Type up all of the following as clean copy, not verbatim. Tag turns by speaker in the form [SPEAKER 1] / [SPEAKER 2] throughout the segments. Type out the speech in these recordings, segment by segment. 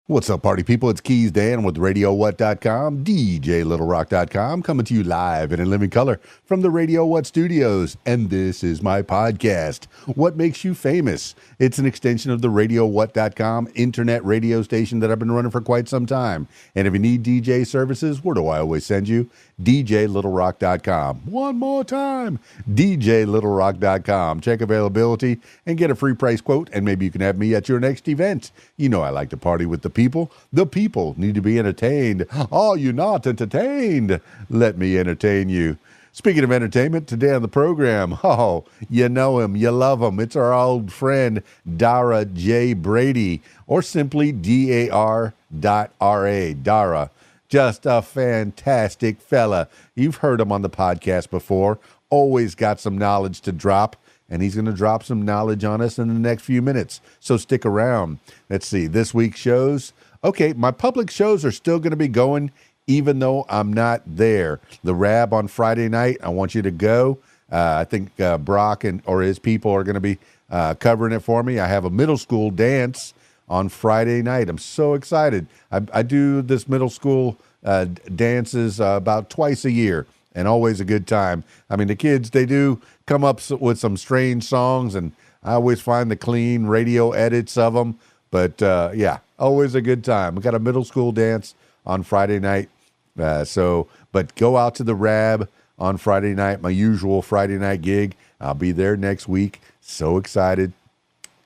[SPEAKER 1] What's up, party people? It's KeysDAN with RadioWhat.com, DJLittleRock.com, coming to you live and in living color from the Radio What studios. And this is my podcast, What Makes You Famous? It's an extension of the RadioWhat.com internet radio station that I've been running for quite some time. And if you need DJ services, where do I always send you? DJLittleRock.com. One more time, DJLittleRock.com. Check availability and get a free price quote, and maybe you can have me at your next event. You know I like to party with the people. The people need to be entertained. Are you not entertained? Let me entertain you. Speaking of entertainment, today on the program, you know him, you love him. It's our old friend, Darragh J. Brady, or simply DAR.RA, Darragh. Just a fantastic fella. You've heard him on the podcast before. Always got some knowledge to drop. And he's going to drop some knowledge on us in the next few minutes. So stick around. Let's see, this week's shows. Okay, my public shows are still going to be going, even though I'm not there. The Rab on Friday night, I want you to go. I think Brock or his people are going to be covering it for me. I have a middle school dance on Friday night. I'm so excited. I do this middle school dances about twice a year. And always a good time. I mean, the kids, they do come up with some strange songs, and I always find the clean radio edits of them. But, yeah, always a good time. We got a middle school dance on Friday night. But go out to the Rab on Friday night, my usual Friday night gig. I'll be there next week. So excited.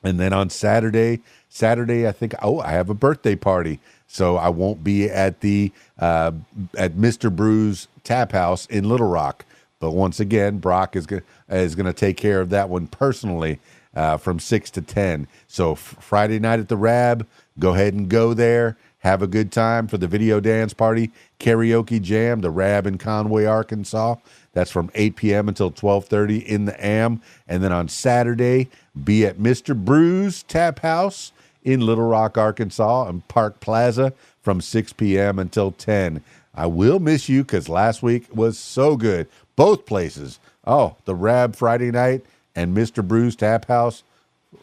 [SPEAKER 1] And then on Saturday, I think, I have a birthday party. So I won't be at the at Mr. Brew's Tap House in Little Rock. But once again, Brock is going to take care of that one personally from 6 to 10. So Friday night at the Rab, go ahead and go there. Have a good time for the video dance party, karaoke jam, the Rab in Conway, Arkansas. That's from 8 p.m. until 12:30 in the AM. And then on Saturday, be at Mr. Brew's Tap House in Little Rock, Arkansas, and Park Plaza from 6 p.m. until 10. I will miss you because last week was so good. Both places. Oh, the Rab Friday night and Mr. Brew's Tap House.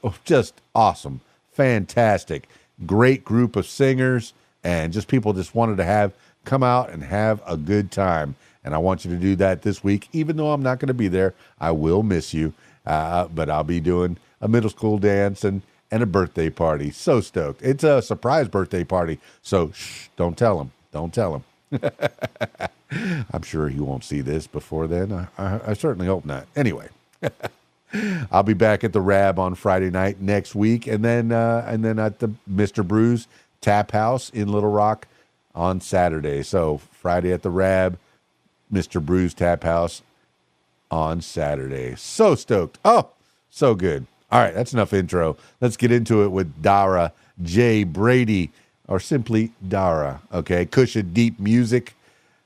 [SPEAKER 1] Oh, just awesome. Fantastic. Great group of singers and just people just wanted to come out and have a good time. And I want you to do that this week. Even though I'm not going to be there, I will miss you. But I'll be doing a middle school dance and a birthday party. So stoked. It's a surprise birthday party. So don't tell him. Don't tell him. I'm sure he won't see this before then. I certainly hope not. Anyway, I'll be back at the Rab on Friday night next week, and then at the Mr. Brew's Tap House in Little Rock on Saturday. So Friday at the Rab, Mr. Brew's Tap House on Saturday. So stoked. Oh, so good. All right, that's enough intro. Let's get into it with Darragh J. Brady, or simply Darragh, okay? Kusha Deep Music.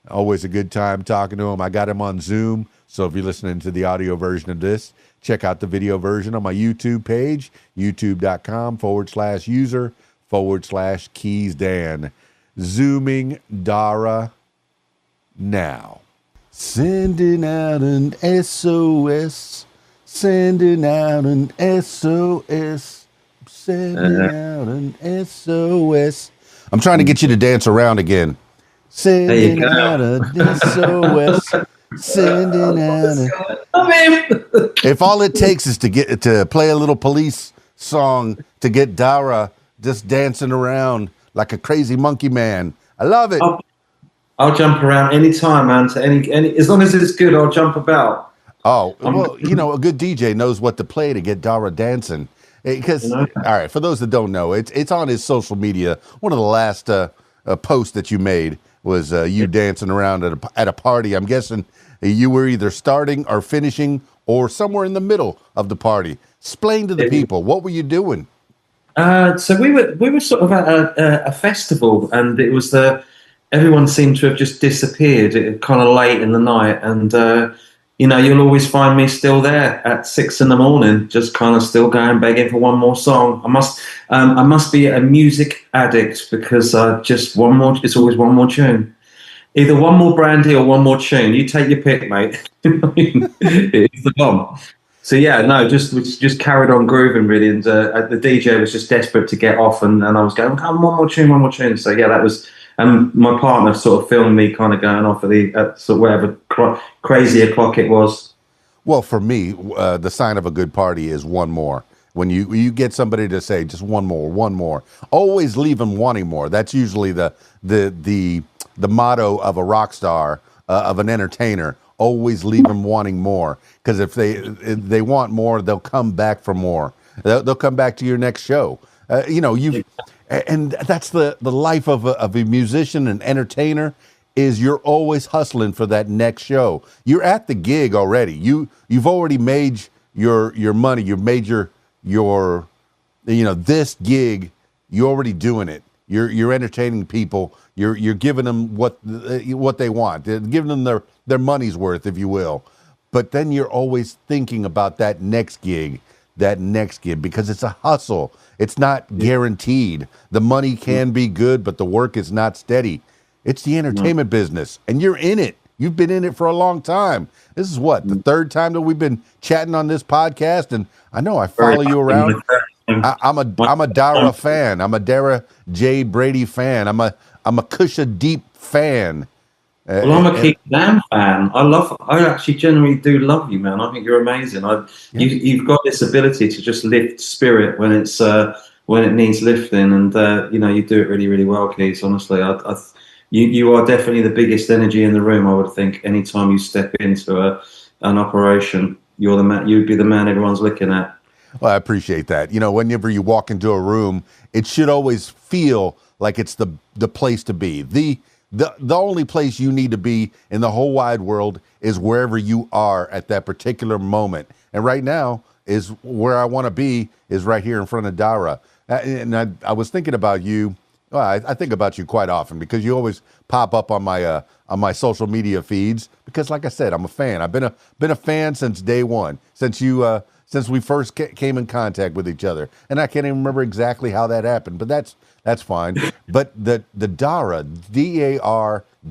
[SPEAKER 1] Always a good time talking to him. I got him on Zoom, so if you're listening to the audio version of this, check out the video version on my YouTube page, youtube.com/user/KeysDAN. Zooming Darragh now. Sending out an SOS. Sending out an SOS. Sending out an SOS. I'm trying to get you to dance around again. Sending out an SOS. Sending out an... If all it takes is to play a little police song to get Darragh just dancing around like a crazy monkey man. I love it.
[SPEAKER 2] I'll jump around anytime, man. To any as long as it's good, I'll jump about.
[SPEAKER 1] Oh, well, a good DJ knows what to play to get Darragh dancing. Because, all right, for those that don't know, it's on his social media. One of the last posts that you made was you dancing around at a party. I'm guessing you were either starting or finishing or somewhere in the middle of the party. Explain to the people, what were you doing?
[SPEAKER 2] So we were sort of at a festival, and it was everyone seemed to have just disappeared kind of late in the night, and you'll always find me still there at 6 a.m, just kind of still going begging for one more song. I must be a music addict because just one more. It's always one more tune, either one more brandy or one more tune. You take your pick, mate. It's the bomb. yeah, no, we just carried on grooving really, and the DJ was just desperate to get off, and I was going, come one more tune, one more tune. So yeah, that was, and my partner sort of filmed me kind of going off at sort of whatever crazy o'clock it was.
[SPEAKER 1] Well, for me, the sign of a good party is one more. When you get somebody to say just one more, always leave them wanting more. That's usually the motto of a rock star, of an entertainer. Always leave them wanting more, because if they want more, they'll come back for more. They'll come back to your next show. And that's the life of a musician and entertainer. Is you're always hustling for that next show. You're at the gig already. You've already made your money. You've made your this gig. You're already doing it. You're entertaining people. You're giving them what they want. You're giving them their money's worth, if you will. But then you're always thinking about that next gig, because it's a hustle. It's not guaranteed. The money can be good, but the work is not steady. It's the entertainment business, and you're in it. You've been in it for a long time. This is the third time that we've been chatting on this podcast, and I know I follow you around. I'm a Darragh fan. I'm a Darragh J. Brady fan. I'm a Kusha Deep fan.
[SPEAKER 2] Well, I'm a KeysDAN fan. I actually genuinely do love you, man. I think you're amazing. You've got this ability to just lift spirit when it needs lifting, and you do it really, really well, Keys. Honestly, you are definitely the biggest energy in the room. I would think anytime you step into an operation, you're the man. You'd be the man everyone's looking at.
[SPEAKER 1] Well, I appreciate that. Whenever you walk into a room, it should always feel like it's the place to be. The only place you need to be in the whole wide world is wherever you are at that particular moment. And right now is where I want to be, is right here in front of Darragh. And I was thinking about you. Well, I think about you quite often, because you always pop up on my social media feeds. Because, like I said, I'm a fan. I've been a fan since day one, since we first came in contact with each other. And I can't even remember exactly how that happened, but that's fine. But the Darragh,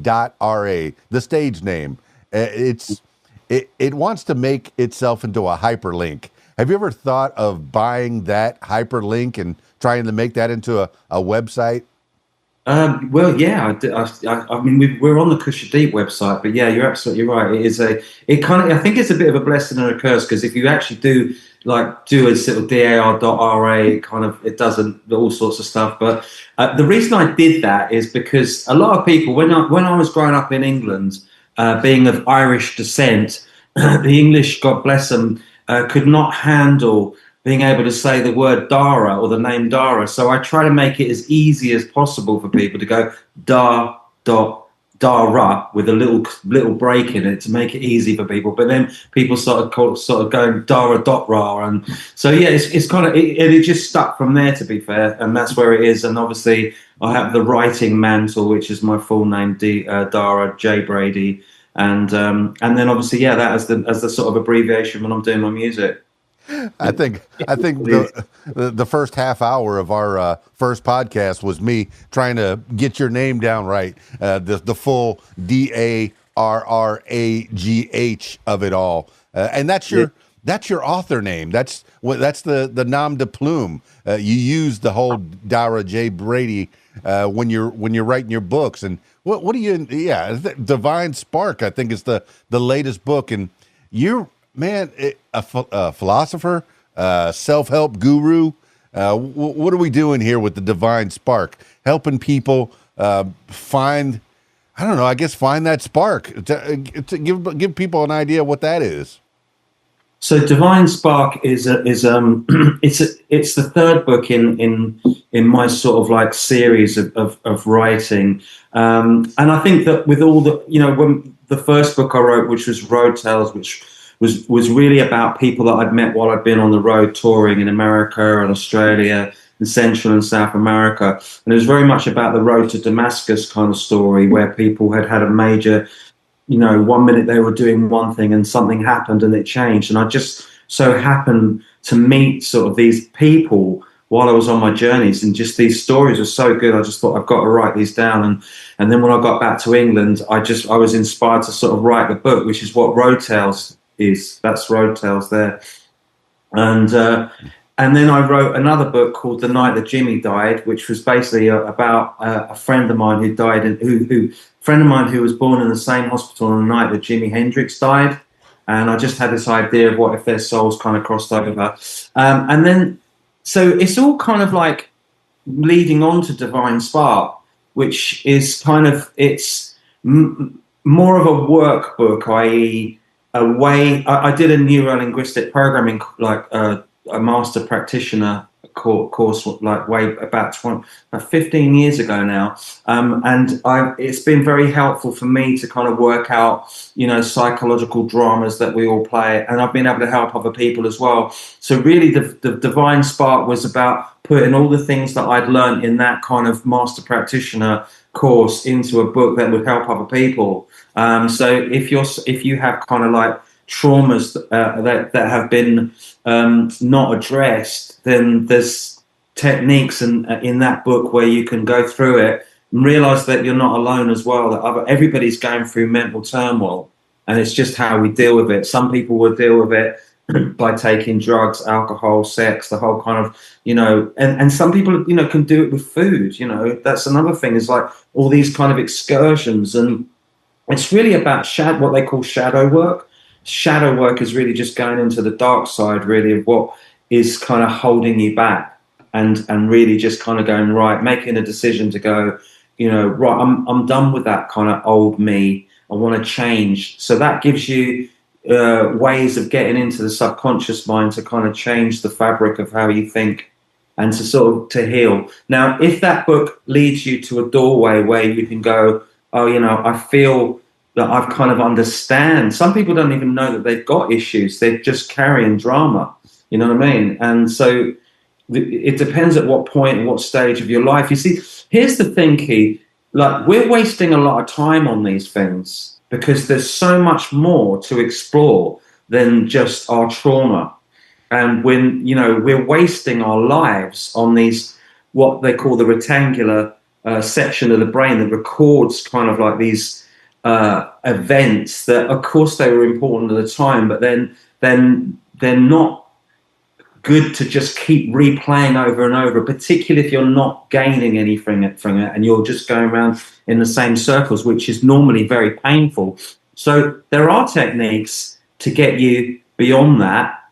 [SPEAKER 1] DAR.RA, the stage name, it wants to make itself into a hyperlink. Have you ever thought of buying that hyperlink and trying to make that into a website?
[SPEAKER 2] Well, yeah, I mean, we're on the Kusha Deep website, but yeah, you're absolutely right. I think it's a bit of a blessing and a curse, because if you actually do a sort of DAR.RA, it does all sorts of stuff. But the reason I did that is because a lot of people, when I was growing up in England, being of Irish descent, the English, God bless them, could not handle being able to say the word Darragh or the name Darragh. So I try to make it as easy as possible for people to go Darragh with a little break in it to make it easy for people. But then people sort of going Darragh.RA, and so yeah, it's kind of it just stuck from there, to be fair, and that's where it is. And obviously I have the writing mantle, which is my full name, Darragh J. Brady, and then obviously that as the sort of abbreviation when I'm doing my music.
[SPEAKER 1] I think the first half hour of our first podcast was me trying to get your name down right, the full DARRAGH of it all, and that's your author name. That's the nom de plume. You use the whole Darragh J. Brady when you're writing your books. And what do you? Yeah, Divine Spark, I think, is the latest book, and you're. Man, a philosopher, self-help guru. What are we doing here with the Divine Spark? Helping people find that spark, to give people an idea what that is.
[SPEAKER 2] So Divine Spark is it's the third book in my sort of like series of writing, and I think that with all the when the first book I wrote, which was Road Tales, which was really about people that I'd met while I'd been on the road touring in America and Australia and Central and South America. And it was very much about the road to Damascus kind of story, where people had a major, 1 minute they were doing one thing and something happened and it changed. And I just so happened to meet sort of these people while I was on my journeys, and just these stories were so good. I just thought, I've got to write these down. And then when I got back to England, I was inspired to sort of write the book, which is what Road Tales is. That's Road Tales there. And then I wrote another book called The Night That Jimmy Died, which was basically about a friend of mine who died, friend of mine who was born in the same hospital on the night that Jimi Hendrix died. And I just had this idea of what if their souls kind of crossed over. And then, so it's all kind of like leading on to Divine Spark, which is kind of, it's more of a workbook, i.e., a way. I did a neuro-linguistic programming, like a master practitioner course, like way about 15 years ago now, and it's been very helpful for me to kind of work out, psychological dramas that we all play, and I've been able to help other people as well. So really, the Divine Spark was about putting all the things that I'd learned in that kind of master practitioner course into a book that would help other people. So if you have kind of like traumas that have been not addressed, then there's techniques in that book where you can go through it and realize that you're not alone as well, that everybody's going through mental turmoil, and it's just how we deal with it. Some people will deal with it by taking drugs, alcohol, sex, the whole kind of, and some people, can do it with food. That's another thing, is like all these kind of excursions, and it's really about what they call shadow work. Shadow work is really just going into the dark side, really, of what is kind of holding you back, and really just kind of going, right, making a decision to go, right, I'm done with that kind of old me. I want to change. So that gives you ways of getting into the subconscious mind to kind of change the fabric of how you think, and to sort of to heal. Now, if that book leads you to a doorway where you can go, oh, I feel that I've kind of understand. Some people don't even know that they've got issues. They're just carrying drama. You know what I mean? And so it depends at what point and what stage of your life. You see, here's the thing, Key. Like, we're wasting a lot of time on these things because there's so much more to explore than just our trauma. And when, we're wasting our lives on these, what they call the rectangular section of the brain that records kind of like these events that, of course, they were important at the time, but then they're not good to just keep replaying over and over, particularly if you're not gaining anything from it and you're just going around in the same circles, which is normally very painful. So there are techniques to get you beyond that,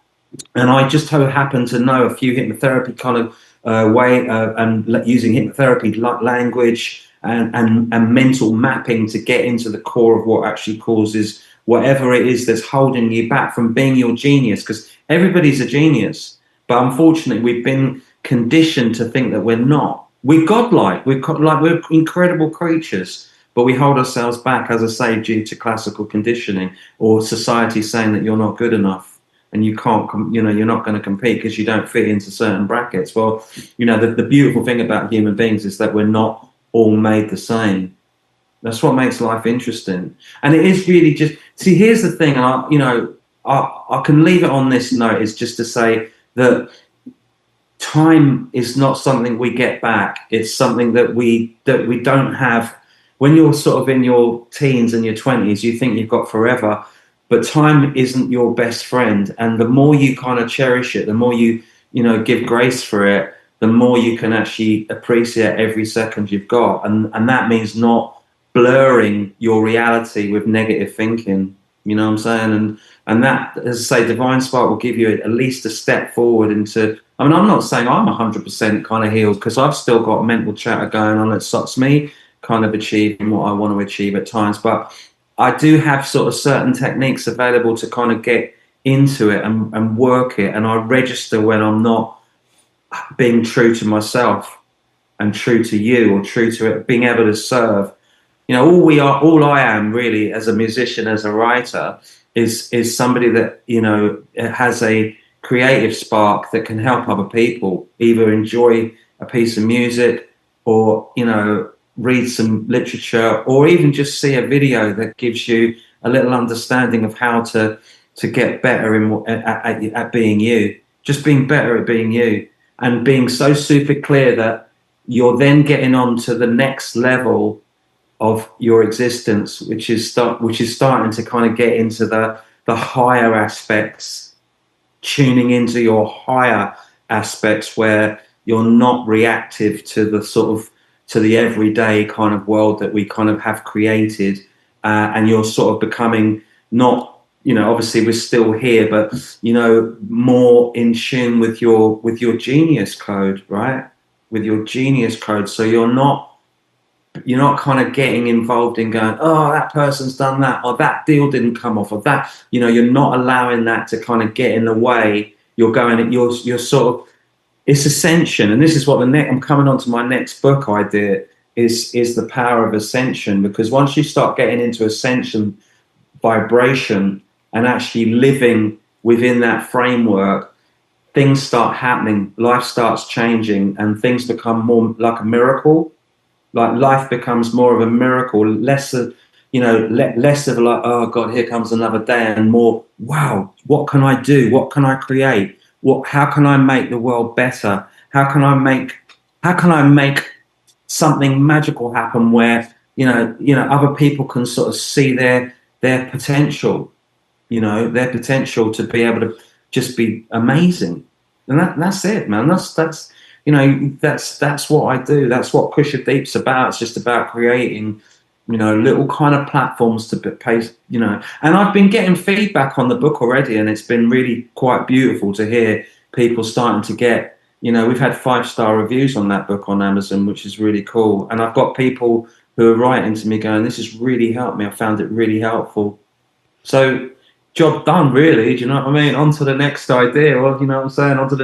[SPEAKER 2] and I just happen to know a few hypnotherapy kind of and using hypnotherapy language and mental mapping to get into the core of what actually causes whatever it is that's holding you back from being your genius, because everybody's a genius. But unfortunately, we've been conditioned to think that we're not. We're godlike. We're incredible creatures, but we hold ourselves back, as I say, due to classical conditioning or society saying that you're not good enough and you can't, you're not going to compete because you don't fit into certain brackets. Well, the beautiful thing about human beings is that we're not all made the same. That's what makes life interesting. And it is really just, see, here's the thing, and I can leave it on this note, is just to say that time is not something we get back. It's something that we don't have. When you're sort of in your teens and your 20s, you think you've got forever, but time isn't your best friend. And the more you kind of cherish it, the more you give grace for it, the more you can actually appreciate every second you've got. And that means not blurring your reality with negative thinking. You know what I'm saying? And that, as I say, Divine Spark will give you at least a step forward into, I'm not saying I'm 100% kind of healed, because I've still got mental chatter going on that stops me kind of achieving what I want to achieve at times. But I do have sort of certain techniques available to kind of get into it and work it. And I register when I'm not being true to myself and true to you, or true to it, being able to serve. All I am really as a musician, as a writer, is somebody that, has a creative spark that can help other people either enjoy a piece of music, or, read some literature, or even just see a video that gives you a little understanding of how to get better at being you. Just being better at being you, and being so super clear that you're then getting on to the next level of your existence, which is starting to kind of get into the higher aspects tuning into your higher aspects where you're not reactive to the sort of to the everyday kind of world that we kind of have created, and you're sort of becoming not, you know, obviously we're still here, but you know, more in tune with your genius code, right? With your genius code, so you're not kind of getting involved in going, oh, that person's done that, or that deal didn't come off, or that, you know, you're not allowing that to kind of get in the way. You're going, you're sort of, it's ascension. And this is what I'm coming on to my next book idea is the power of ascension. Because once you start getting into ascension vibration and actually living within that framework, things start happening, life starts changing, and things become more like a miracle. Like life becomes more of a miracle, less of, you know, less of like, oh God, here comes another day, and more, wow, what can I do? What can I create? How can I make the world better? How can I make something magical happen where, you know, other people can sort of see their potential, you know, their potential to be able to just be amazing. And that's it, man. That's you know, that's what I do. That's what Kusha Deep's about. It's just about creating, you know, little kind of platforms to pay, you know. And I've been getting feedback on the book already, and it's been really quite beautiful to hear people starting to get, you know, we've had 5-star reviews on that book on Amazon, which is really cool. And I've got people who are writing to me going, this has really helped me. I found it really helpful. So job done, really. Do you know what I mean? On to the next idea, or, you know what I'm saying? On to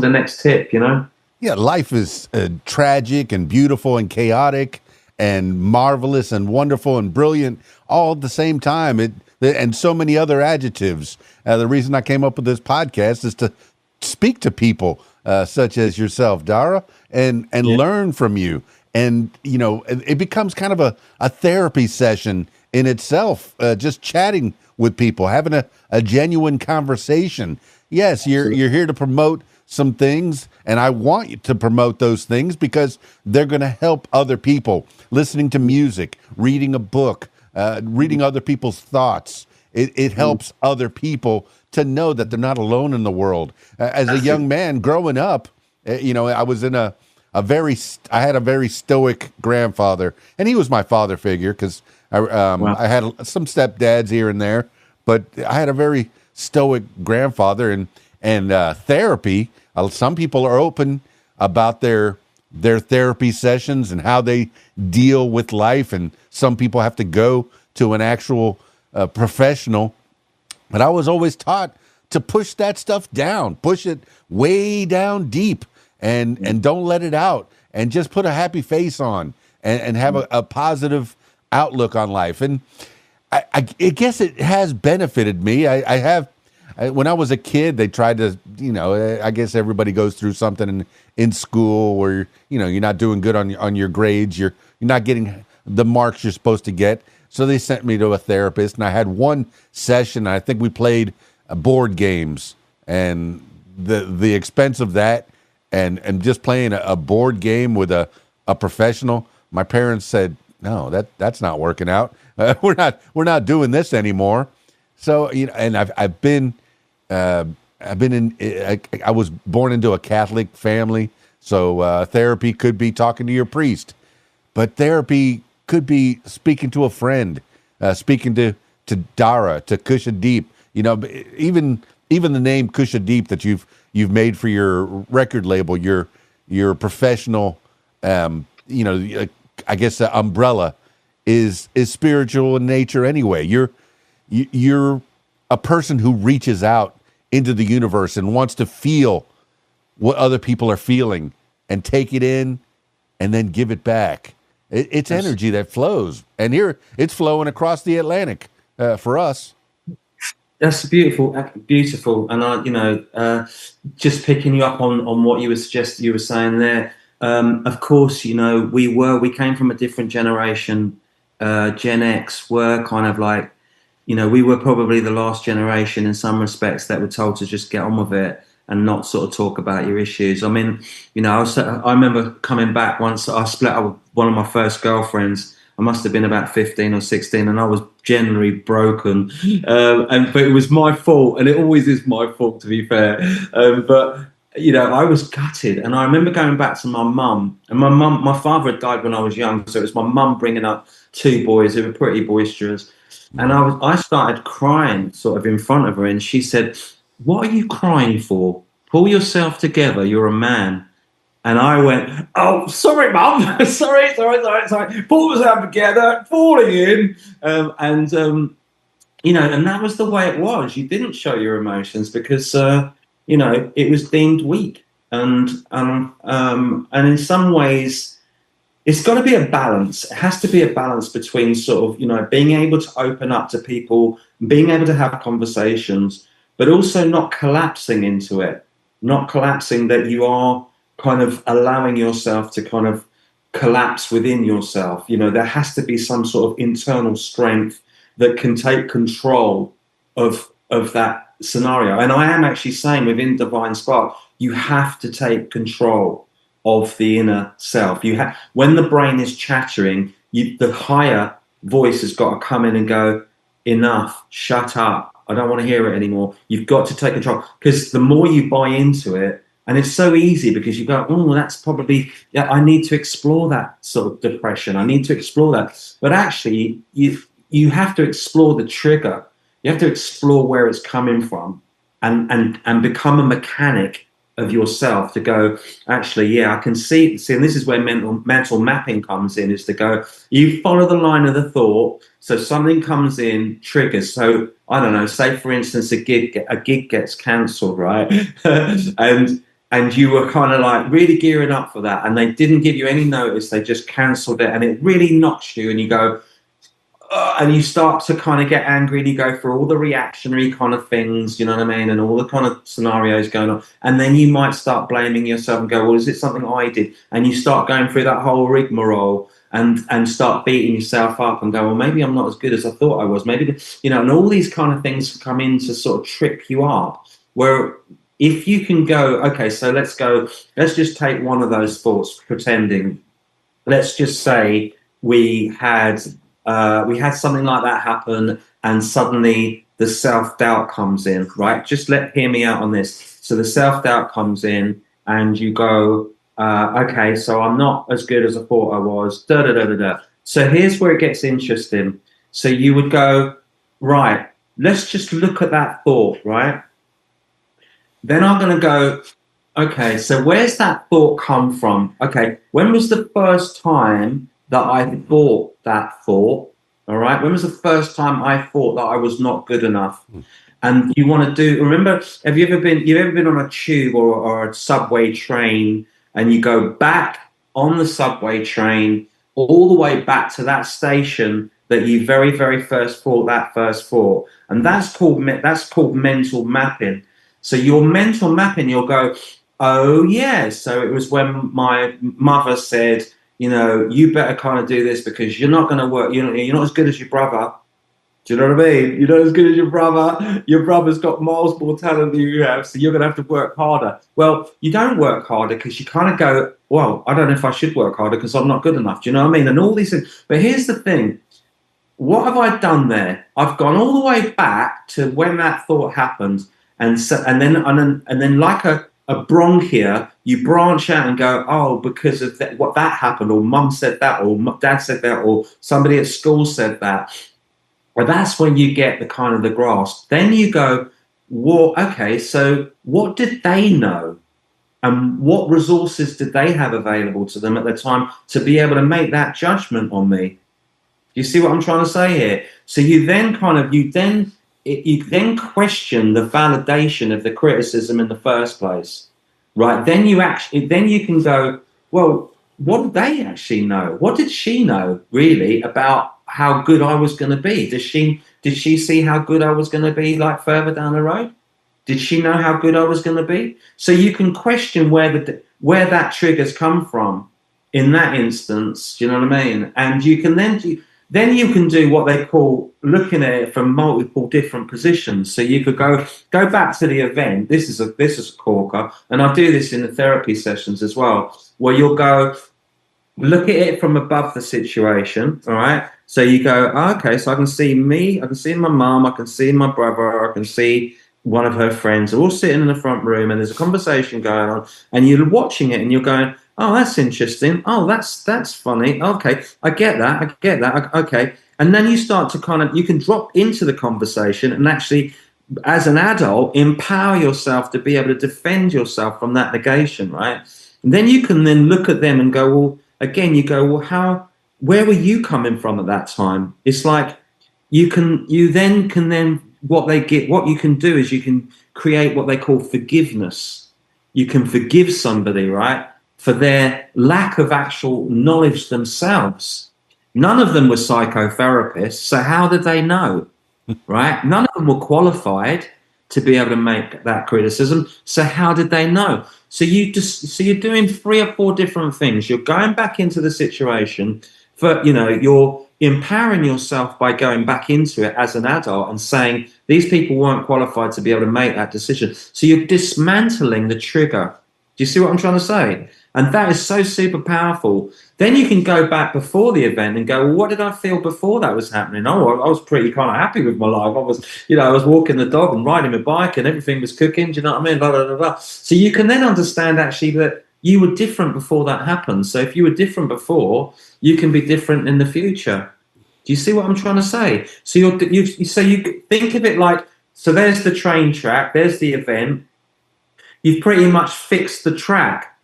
[SPEAKER 2] the next tip, you know?
[SPEAKER 1] Yeah, life is tragic and beautiful and chaotic and marvelous and wonderful and brilliant all at the same time. And so many other adjectives. The reason I came up with this podcast is to speak to people such as yourself, Darragh, and learn from you. And, you know, it becomes kind of a therapy session in itself, just chatting with people, having a genuine conversation. Yes, you're here to promote some things, and I want you to promote those things because they're going to help other people. Listening to music, reading a book, reading other people's thoughts. It helps other people to know that they're not alone in the world. As a young man growing up, you know, I was in I had a very stoic grandfather, and he was my father figure because I had some stepdads here and there, but I had a very stoic grandfather, and therapy. Some people are open about their therapy sessions and how they deal with life, and some people have to go to an actual professional. But I was always taught to push that stuff down, push it way down deep, and don't let it out, and just put a happy face on, and have a positive outlook on life. And I guess it has benefited me. When I was a kid, they tried to, you know, I guess everybody goes through something in school where, you know, you're not doing good on your grades. You're not getting the marks you're supposed to get. So they sent me to a therapist, and I had one session. I think we played board games, and the expense of that, and just playing a board game with a professional. My parents said, no, that's not working out. We're not doing this anymore. So, you know, and I've been in. I was born into a Catholic family, so therapy could be talking to your priest, but therapy could be speaking to a friend, speaking to Darragh, to Kusha Deep. You know, even the name Kusha Deep that you've made for your record label, your professional, you know, I guess umbrella is spiritual in nature anyway. You're a person who reaches out into the universe and wants to feel what other people are feeling and take it in and then give it back. It's energy that flows, and here it's flowing across the Atlantic for us.
[SPEAKER 2] That's beautiful, and you know, just picking you up on what you were saying there. Of course, you know, we came from a different generation. Gen X were kind of like, you know, we were probably the last generation in some respects that were told to just get on with it and not sort of talk about your issues. I mean, you know, I remember coming back once. I split up with one of my first girlfriends. I must have been about 15 or 16, and I was generally broken. But it was my fault, and it always is my fault, to be fair. But I was gutted, and I remember going back to my mum, and my father had died when I was young, so it was my mum bringing up two boys who were pretty boisterous, and I started crying sort of in front of her, and she said, "What are you crying for? Pull yourself together. You're a man." And I went, "Oh, sorry, Mum. sorry. Pull myself together, falling in." And that was the way it was. You didn't show your emotions because, it was deemed weak. And in some ways, it's got to be a balance. It has to be a balance between sort of, being able to open up to people, being able to have conversations, but also not collapsing into it, not collapsing that you are kind of allowing yourself to kind of collapse within yourself. There has to be some sort of internal strength that can take control of that scenario. And I am actually saying within Divine Spark, you have to take control of the inner self. When the brain is chattering, the higher voice has got to come in and go, enough, shut up. I don't want to hear it anymore. You've got to take control, because the more you buy into it, and it's so easy because you go, oh, that's probably, I need to explore that sort of depression. I need to explore that. But actually, you have to explore the trigger. You have to explore where it's coming from, and become a mechanic of yourself to go, actually, I can see, and this is where mental mapping comes in, is to go, you follow the line of the thought. So something comes in, triggers. So I don't know, say for instance, a gig gets cancelled, right? and you were kind of like really gearing up for that, and they didn't give you any notice. They just cancelled it, and it really knocks you, and you go, and you start to kind of get angry, and you go through all the reactionary kind of things, you know what I mean, and all the kind of scenarios going on. And then you might start blaming yourself and go, well, is it something I did? And you start going through that whole rigmarole and start beating yourself up and go, well, maybe I'm not as good as I thought I was. Maybe, and all these kind of things come in to sort of trip you up. Where if you can go, okay, so let's just take one of those thoughts, pretending. Let's just say we had something like that happen, and suddenly the self-doubt comes in, right? Just hear me out on this. So the self-doubt comes in, and you go, okay, so I'm not as good as I thought I was, So here's where it gets interesting. So you would go, right, let's just look at that thought, right? Then I'm going to go, okay, so where's that thought come from? Okay, when was the first time that I thought that thought? All right, when was the first time I thought that I was not good enough? And you want to remember, you've ever been on a tube or a subway train, and you go back on the subway train all the way back to that station that you very, very first thought that first thought. And that's called mental mapping. So your mental mapping, you'll go, oh yeah, so it was when my mother said, you better kind of do this because you're not going to work. You're not as good as your brother. Do you know what I mean? You're not as good as your brother. Your brother's got miles more talent than you have, so you're going to have to work harder. Well, you don't work harder because you kind of go, well, I don't know if I should work harder because I'm not good enough. Do you know what I mean? And all these things. But here's the thing. What have I done there? I've gone all the way back to when that thought happened, and then like a bronchia, you branch out and go, oh, because of what that happened, or mum said that, or dad said that, or somebody at school said that. Well, that's when you get the kind of the grasp. Then you go, well, okay, so what did they know? And what resources did they have available to them at the time to be able to make that judgment on me? Do you see what I'm trying to say here? So you then question the validation of the criticism in the first place, right? Then you can go, well, what did they actually know? What did she know really about how good I was going to be? Did she see how good I was going to be, like further down the road? Did she know how good I was going to be? So you can question where that trigger's come from in that instance. Do you know what I mean? And you can then you can do what they call looking at it from multiple different positions. So you could go back to the event. This is a corker, and I do this in the therapy sessions as well, where you'll go, look at it from above the situation, all right? So you go, oh, okay, so I can see me, I can see my mom, I can see my brother, I can see one of her friends, all sitting in the front room, and there's a conversation going on, and you're watching it, and you're going, oh, that's interesting. Oh, that's funny. Okay, I get that. I get that. Okay, and then you start to kind of you can drop into the conversation and actually, as an adult, empower yourself to be able to defend yourself from that negation, right? And then you can then look at them and go, well, again, you go, well, where were you coming from at that time? It's like you then can then what you can do is you can create what they call forgiveness. You can forgive somebody, right, for their lack of actual knowledge themselves. None of them were psychotherapists, so how did they know, right? None of them were qualified to be able to make that criticism, so how did they know? So you're doing 3 or 4 different things. You're going back into the situation you're empowering yourself by going back into it as an adult and saying these people weren't qualified to be able to make that decision. So you're dismantling the trigger. Do you see what I'm trying to say? And that is so super powerful. Then you can go back before the event and go, well, what did I feel before that was happening? Oh, I was pretty kind of happy with my life. I was walking the dog and riding my bike and everything was cooking. Do you know what I mean? Blah, blah, blah, blah. So you can then understand actually that you were different before that happened. So if you were different before, you can be different in the future. Do you see what I'm trying to say? So you think of it like, so there's the train track, there's the event. You've pretty much fixed the track,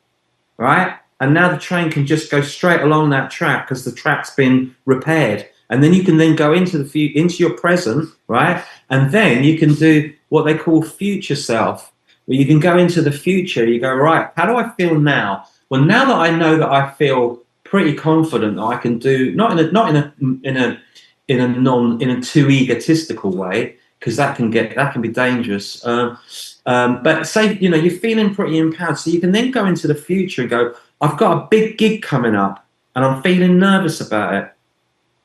[SPEAKER 2] right? And now the train can just go straight along that track because the track's been repaired. And then you can then go into your present, right? And then you can do what they call future self, where you can go into the future. You go, right, how do I feel now? Well, now that I know that I feel pretty confident that I can do, not in a too egotistical way, because that can be dangerous. But say, you're feeling pretty empowered. So you can then go into the future and go, I've got a big gig coming up and I'm feeling nervous about it.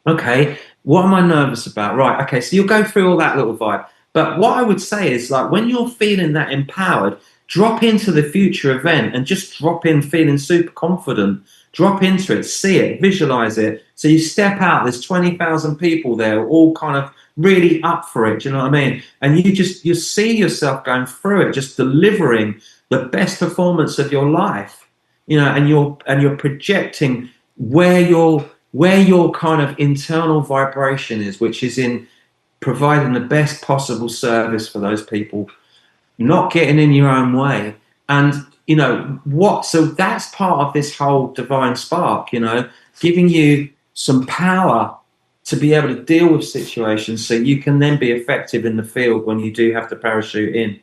[SPEAKER 2] Okay, what am I nervous about? Right, okay, so you'll go through all that little vibe. But what I would say is, like, when you're feeling that empowered, drop into the future event and just drop in feeling super confident. Drop into it, see it, visualize it. So you step out, there's 20,000 people there, all kind of really up for it. Do you know what I mean? And you see yourself going through it, just delivering the best performance of your life, and you're projecting where your kind of internal vibration is, which is in providing the best possible service for those people, not getting in your own way. And so that's part of this whole divine spark, giving you some power to be able to deal with situations so you can then be effective in the field when you do have to parachute in.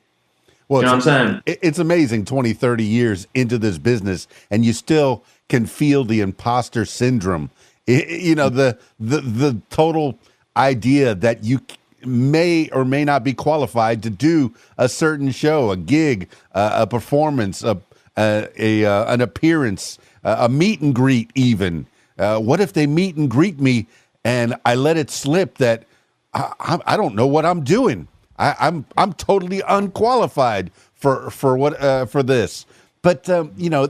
[SPEAKER 1] Well,
[SPEAKER 2] you know what I'm saying?
[SPEAKER 1] It's amazing 20, 30 years into this business and you still can feel the imposter syndrome. The total idea that you may or may not be qualified to do a certain show, a gig, a performance, an appearance, a meet and greet even. What if they meet and greet me and I let it slip that I don't know what I'm doing? I'm totally unqualified for this. But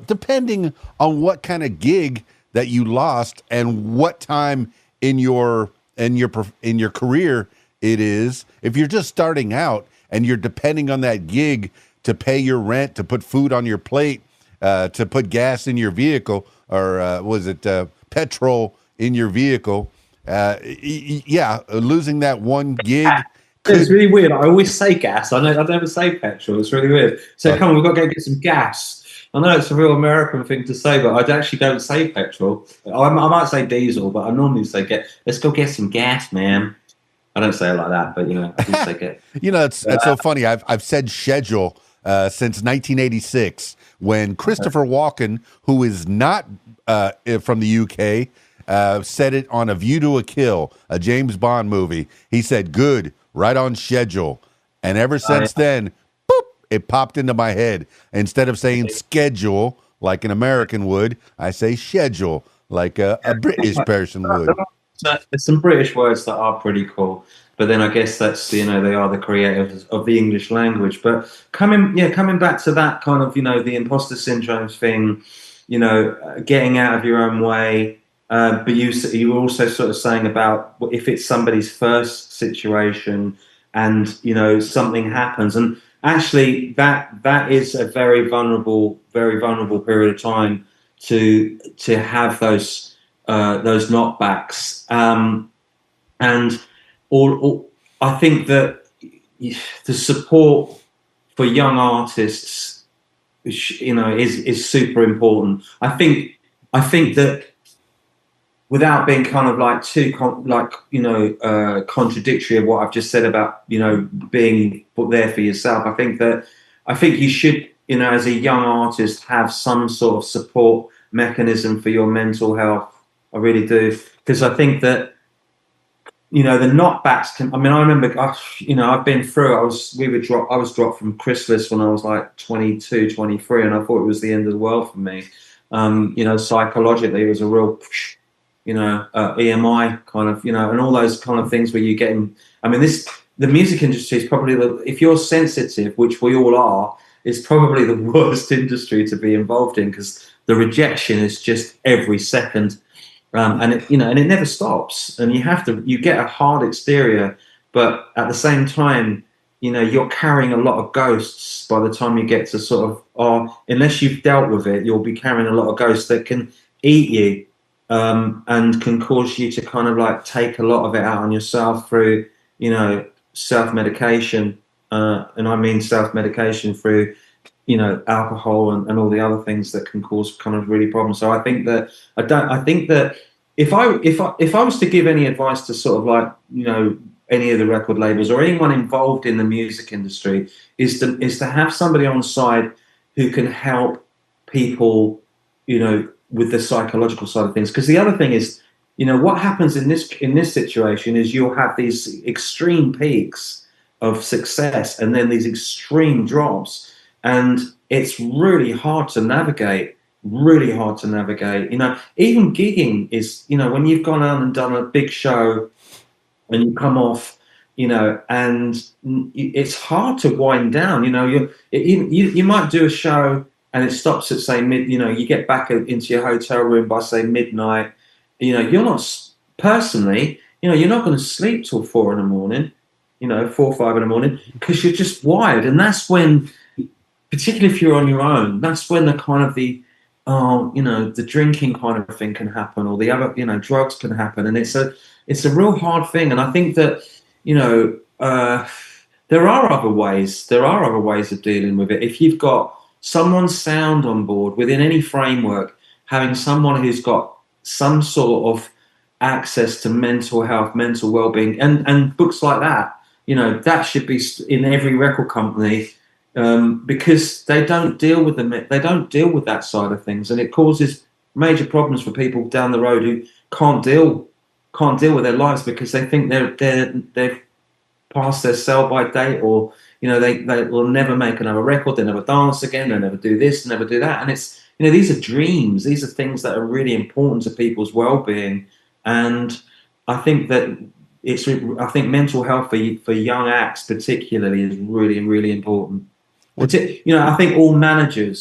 [SPEAKER 1] depending on what kind of gig that you lost and what time in your career it is, if you're just starting out and you're depending on that gig to pay your rent, to put food on your plate, to put gas in your vehicle, or petrol in your vehicle, losing that one gig.
[SPEAKER 2] It's really weird. I always say gas. I never say petrol. It's really weird. So come on, we've got to go get some gas. I know it's a real American thing to say, but I actually don't say petrol. I might say diesel, but I normally say let's go get some gas, man. I don't say it like that, but I do say get.
[SPEAKER 1] That's so funny. I've said schedule since 1986 when Christopher Walken, who is not from the UK, said it on A View to a Kill, a James Bond movie. He said, "Good, right on schedule," and ever since then, boop, it popped into my head. Instead of saying schedule like an American would, I say schedule like a British person would.
[SPEAKER 2] There's some British words that are pretty cool, but then I guess that's they are the creators of the English language. But coming back to that kind of the imposter syndrome thing, getting out of your own way. But you were also sort of saying about if it's somebody's first situation and something happens, and actually that is a very vulnerable period of time to have those knockbacks, and I think that the support for young artists, is super important. I think that without being kind of like too contradictory of what I've just said about being put there for yourself, I think you should, as a young artist, have some sort of support mechanism for your mental health. I really do, because I think that the knockbacks can. I mean, I remember, I've been through. I was dropped from Chrysalis when I was like 22, 23, and I thought it was the end of the world for me. Psychologically, it was a real, EMI kind of, and all those kind of things where you get in. I mean, the music industry is probably if you're sensitive, which we all are, is probably the worst industry to be involved in, because the rejection is just every second. And it never stops, and you get a hard exterior, but at the same time, you're carrying a lot of ghosts by the time you get to sort of, or unless you've dealt with it, you'll be carrying a lot of ghosts that can eat you, and can cause you to kind of like take a lot of it out on yourself through, self-medication, and I mean self-medication through, alcohol and all the other things that can cause kind of really problems. So I think that if I was to give any advice to sort of like, any of the record labels or anyone involved in the music industry, is to have somebody on side who can help people, with the psychological side of things. Because the other thing is, what happens in this situation is you'll have these extreme peaks of success and then these extreme drops. And it's really hard to navigate. Even gigging is, when you've gone out and done a big show and you come off, and it's hard to wind down. You might do a show and it stops at say you get back into your hotel room by say midnight. You're not personally, you're not going to sleep till 4 a.m, 4 or 5 a.m, because you're just wired. And that's when, particularly if you're on your own, that's when the kind of the drinking kind of thing can happen, or the other, drugs can happen, and it's a real hard thing. And I think that there are other ways of dealing with it. If you've got someone's sound on board within any framework, having someone who's got some sort of access to mental health, mental well-being, and books like that, that should be in every record company. Because they don't deal with that side of things, and it causes major problems for people down the road who can't deal with their lives because they think they've passed their sell-by date, or they will never make another record, they never dance again, they never do this, never do that. And it's these are dreams, these are things that are really important to people's well-being. And I think that mental health for young acts particularly is really, really important. I think all management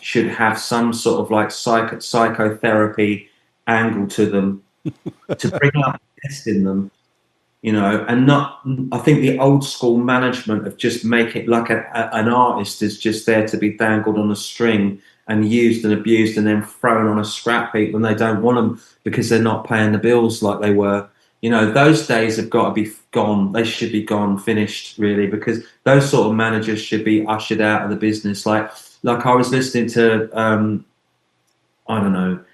[SPEAKER 2] should have some sort of like psychotherapy angle to them to bring out the best in them, and not. I think the old school management of just make it like an artist is just there to be dangled on a string and used and abused and then thrown on a scrap heap when they don't want them because they're not paying the bills like they were. Those days have got to be gone. They should be gone, finished, really, because those sort of managers should be ushered out of the business. Like I was listening to, I don't know,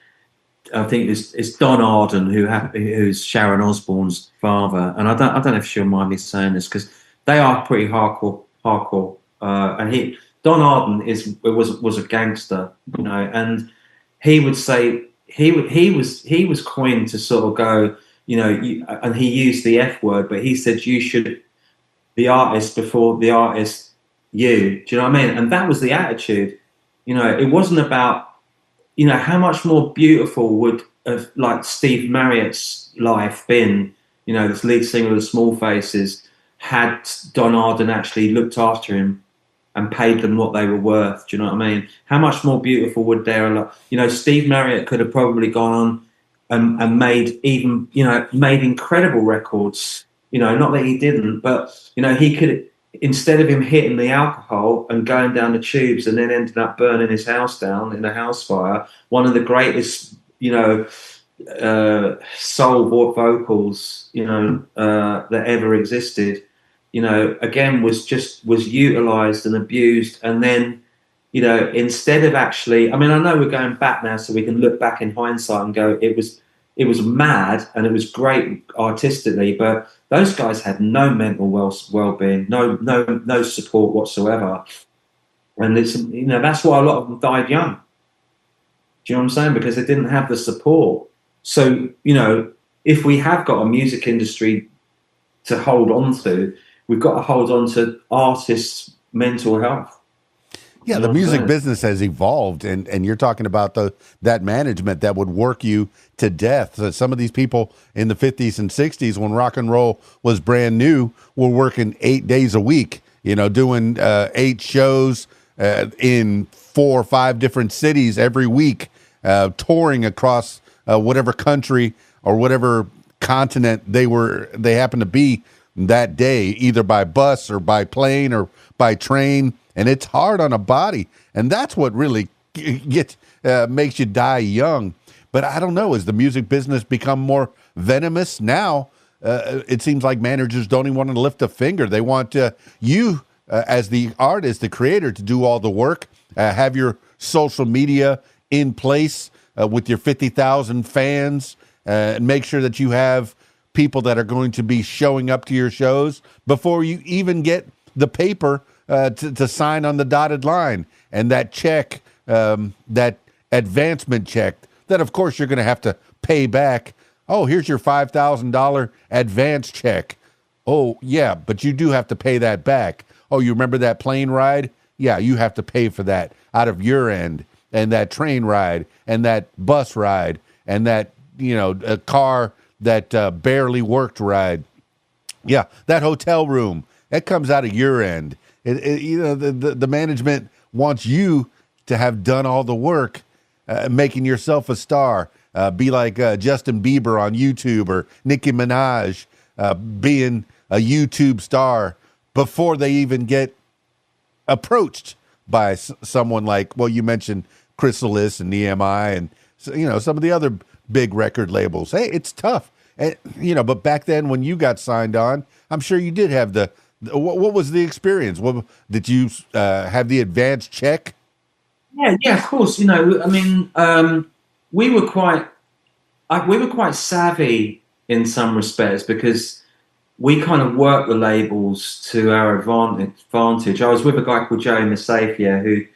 [SPEAKER 2] I think it's Don Arden who's Sharon Osbourne's father, and I don't know if she'll mind me saying this because they are pretty hardcore. And Don Arden was a gangster, and he would say he was coined to sort of go. And he used the F word, but he said you should the artist before the artist you. Do you know what I mean? And that was the attitude. It wasn't about, how much more beautiful would have like Steve Marriott's life been, this lead singer of the Small Faces, had Don Arden actually looked after him and paid them what they were worth. Do you know what I mean? How much more beautiful would their, Steve Marriott could have probably gone on and made even, made incredible records. Not that he didn't, but he could, instead of him hitting the alcohol and going down the tubes and then ended up burning his house down in a house fire, one of the greatest, soul vocals, that ever existed, again was utilized and abused. And then, instead of actually, I mean, I know we're going back now, so we can look back in hindsight and go, it was mad and it was great artistically, but those guys had no mental well-being, no support whatsoever. And it's, that's why a lot of them died young. Do you know what I'm saying? Because they didn't have the support. So, if we have got a music industry to hold on to, we've got to hold on to artists' mental health.
[SPEAKER 1] Yeah, the music business has evolved, and you're talking about that management that would work you to death. So some of these people in the 50s and 60s, when rock and roll was brand new, were working 8 days a week, doing 8 shows in 4 or 5 different cities every week, touring across whatever country or whatever continent they happened to be that day, either by bus or by plane or by train. And it's hard on a body, and that's what really makes you die young. But I don't know, has the music business become more venomous now? It seems like managers don't even want to lift a finger. They want you, as the artist, the creator, to do all the work, have your social media in place with your 50,000 fans, and make sure that you have people that are going to be showing up to your shows before you even get the paper to sign on the dotted line, and that check, that advancement check, that of course you're going to have to pay back. Oh, here's your $5,000 advance check. Oh, yeah, but you do have to pay that back. Oh, you remember that plane ride? Yeah, you have to pay for that out of your end, and that train ride, and that bus ride, and that, a car that barely worked ride. Yeah, that hotel room, that comes out of your end. The management wants you to have done all the work, making yourself a star. Be like Justin Bieber on YouTube, or Nicki Minaj being a YouTube star before they even get approached by someone like, well, you mentioned Chrysalis and EMI and some of the other big record labels. Hey, it's tough, and but back then when you got signed on, I'm sure you did have what was the experience? Did you have the advance check?
[SPEAKER 2] Yeah, of course. I mean, we were quite savvy in some respects, because we kind of worked the labels to our advantage. I was with a guy called Joey Masafia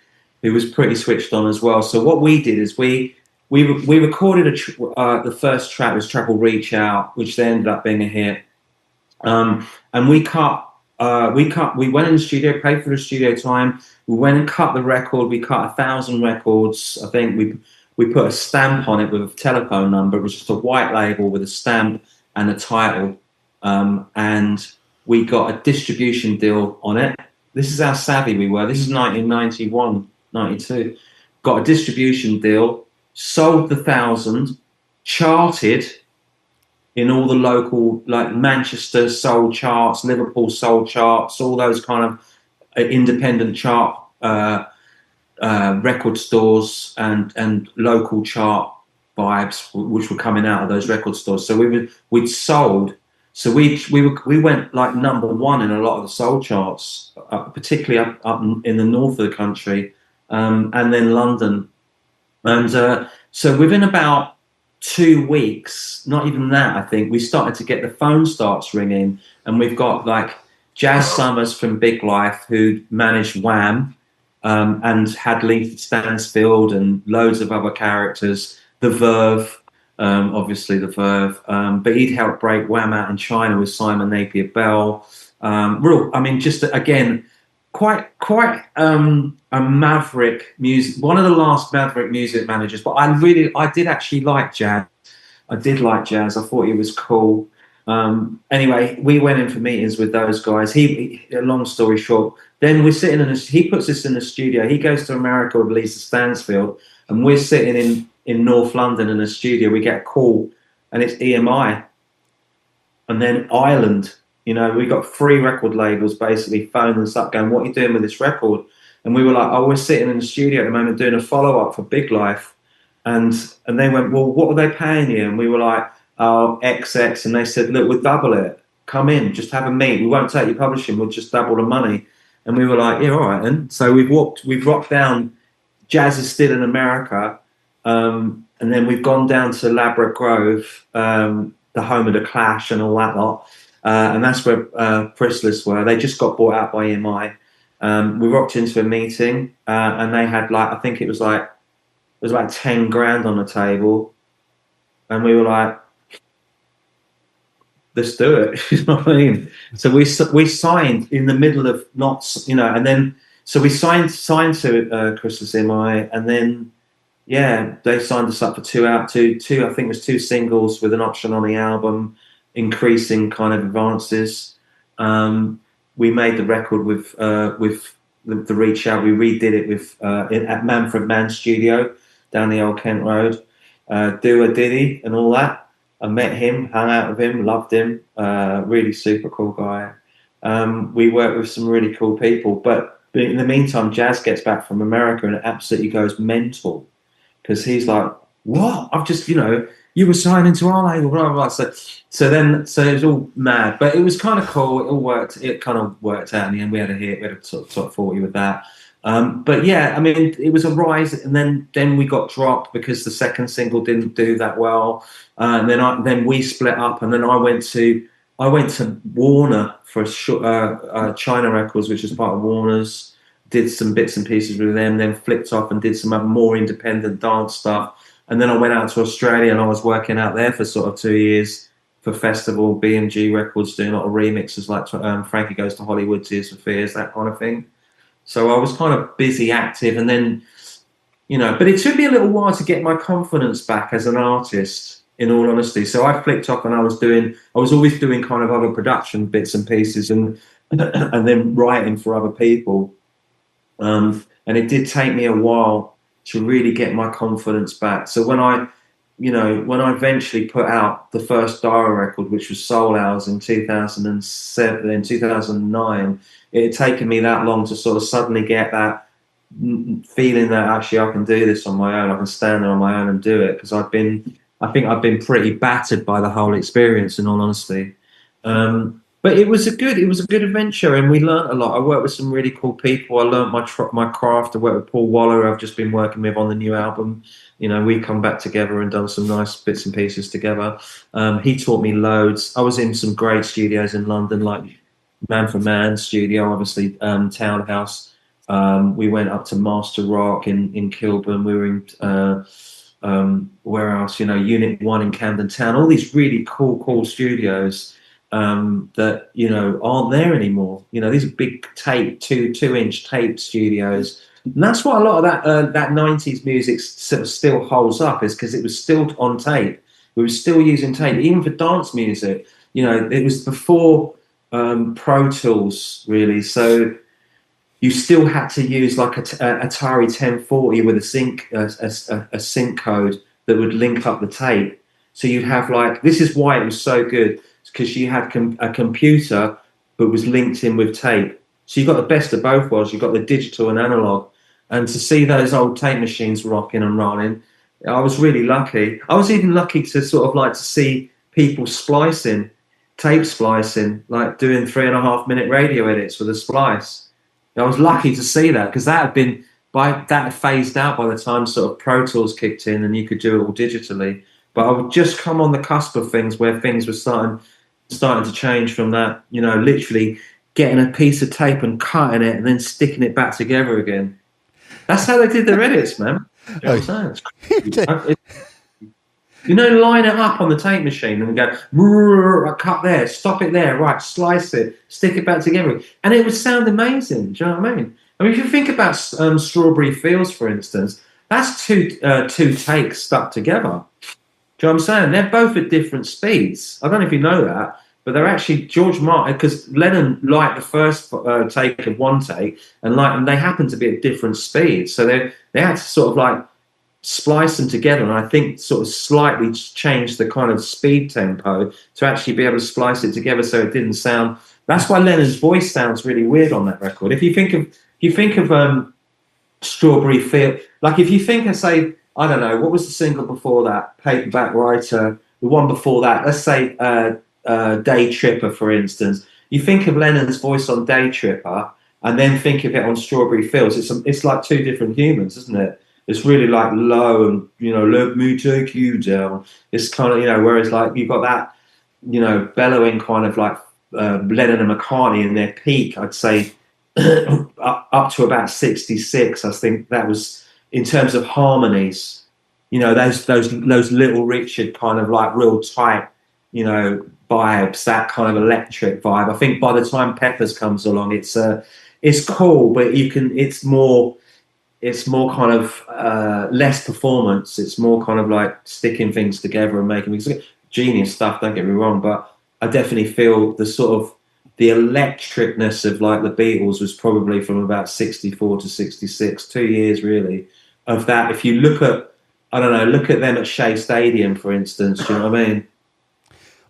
[SPEAKER 2] who was pretty switched on as well. So what we did is we recorded the first track, was a track called Reach Out, which then ended up being a hit. And we went in the studio, paid for the studio time. We went and cut the record. We cut 1,000 records. I think we put a stamp on it with a telephone number. It was just a white label with a stamp and a title. And we got a distribution deal on it. This is how savvy we were. This is 1991, 92. Got a distribution deal, sold the 1,000, charted in all the local, like Manchester soul charts, Liverpool soul charts, all those kind of independent chart record stores and local chart vibes, which were coming out of those record stores. So we'd sold. So we went like number one in a lot of the soul charts, particularly up in the north of the country, and then London. And so within about 2 weeks, not even that, I think, we started to get the phone starts ringing, and we've got like Jazz Summers from Big Life, who managed Wham, and had Lincoln Stansfield and loads of other characters. The Verve, obviously the Verve, but he'd helped break Wham out in China with Simon Napier Bell. Just again, quite a maverick music, one of the last maverick music managers. But I did actually like jazz. I did like jazz. I thought it was cool. Anyway, we went in for meetings with those guys. Long story short, then we're sitting he puts us in the studio. He goes to America with Lisa Stansfield, and we're sitting in North London in a studio. We get a call, and it's EMI, and then Ireland. You know, we got 3 record labels basically phoning us up, going, "What are you doing with this record?" And we were like, "Oh, we're sitting in the studio at the moment doing a follow up for Big Life," and they went, "Well, what are they paying you?" And we were like, "Oh, XX," and they said, "Look, we'll double it. Come in, just have a meet. We won't take your publishing. We'll just double the money." And we were like, "Yeah, all right." And so we've rocked down. Jazz is still in America, and then we've gone down to Ladbroke Grove, the home of the Clash and all that lot, and that's where Chrysalis were. They just got bought out by EMI. We rocked into a meeting, and they had I think it was like 10 grand on the table, and we were like, let's do it. You know what I mean? So we signed in the middle of and then so we signed to Chrysalis EMI, and then they signed us up for two. I think it was 2 singles with an option on the album, increasing kind of advances. We made the record with the Reach Out. We redid it with at Manfred Mann Studio down the Old Kent Road. Do a Diddy and all that. I met him, hung out with him, loved him. Really super cool guy. We worked with some really cool people, but in the meantime, Jazz gets back from America and it absolutely goes mental because he's like, "What? I've just, you were signing to our label, blah, blah, blah." So it was all mad, but it was kind of cool. It all worked. It kind of worked out in the end. We had a hit. We had a top 40 with that. But yeah, I mean, it was a rise, and then we got dropped because the second single didn't do that well. And then we split up, and then I went to Warner for China Records, which is part of Warner's. Did some bits and pieces with them, then flipped off and did some other more independent dance stuff. And then I went out to Australia, and I was working out there for sort of 2 years for Festival, BMG Records, doing a lot of remixes like Frankie Goes to Hollywood, Tears for Fears, that kind of thing. So I was kind of busy, active, and then, but it took me a little while to get my confidence back as an artist, in all honesty. So I flipped off, and I was always doing kind of other production bits and pieces and then writing for other people. And it did take me a while to really get my confidence back. So when I eventually put out the first Darragh record, which was Soul Hours in 2007, in 2009, it had taken me that long to sort of suddenly get that feeling that actually I can do this on my own. I can stand there on my own and do it, because I think I've been pretty battered by the whole experience, in all honesty. But it was a good adventure, and we learned a lot. I worked with some really cool people. I learned my craft. I worked with Paul Waller, who I've just been working with on the new album. We've come back together and done some nice bits and pieces together. He taught me loads. I was in some great studios in London, like Man for Man Studio, obviously, Townhouse. We went up to Master Rock in Kilburn. We were in where else? Unit 1 in Camden Town. All these really cool studios that aren't there anymore. These are big tape, 2-inch tape studios. And that's what a lot of that 90s music sort of still holds up, is because it was still on tape. We were still using tape, even for dance music. It was before Pro Tools, really. So you still had to use like a Atari 1040 with a sync code that would link up the tape. So you'd have this is why it was so good, because you had a computer but was linked in with tape. So you got the best of both worlds. You got the digital and analog. And to see those old tape machines rocking and rolling, I was really lucky. I was even lucky to sort of to see people tape splicing, like doing 3.5 minute radio edits with a splice. I was lucky to see that, because that had phased out by the time sort of Pro Tools kicked in and you could do it all digitally. But I would just come on the cusp of things where things were starting to change from that, literally getting a piece of tape and cutting it and then sticking it back together again. That's how they did their edits, man. You know what I'm saying? Line it up on the tape machine and go, cut there, stop it there, right, slice it, stick it back together. And it would sound amazing. Do you know what I mean? If you think about Strawberry Fields, for instance, that's two tapes stuck together. Do you know what I'm saying? They're both at different speeds. I don't know if you know that, but they're actually George Martin, because Lennon liked the first take of one take, and they happen to be at different speeds. So they had to sort of like splice them together, and I think sort of slightly change the kind of speed tempo to actually be able to splice it together so it didn't sound. That's why Lennon's voice sounds really weird on that record. If you think of Strawberry Field, like if you think of, say, I don't know, what was the single before that? Paperback Writer. The one before that, let's say Day Tripper, for instance. You think of Lennon's voice on Day Tripper, and then think of it on Strawberry Fields. It's like two different humans, isn't it? It's really like low and, let me take you down. It's kind of, whereas like you've got that, bellowing kind of like Lennon and McCartney in their peak, I'd say up to about 66. I think that was, in terms of harmonies, those Little Richard kind of like real tight, vibes, that kind of electric vibe. I think by the time Peppers comes along, it's cool, but it's more kind of less performance. It's more kind of like sticking things together and making music. Genius stuff, don't get me wrong, but I definitely feel the sort of the electricness of like the Beatles was probably from about 64 to 66, 2 years really of that. If you look at, I don't know, look at them at Shea Stadium, for instance, do you know what I mean?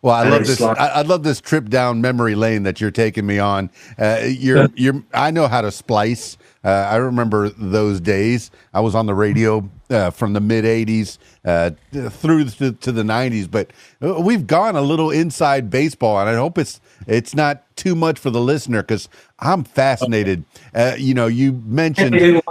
[SPEAKER 1] Well, I love this. I love this trip down memory lane that you're taking me on. I know how to splice. I remember those days. I was on the radio from the mid '80s through to the '90s. But we've gone a little inside baseball, and I hope it's not too much for the listener, because I'm fascinated. You mentioned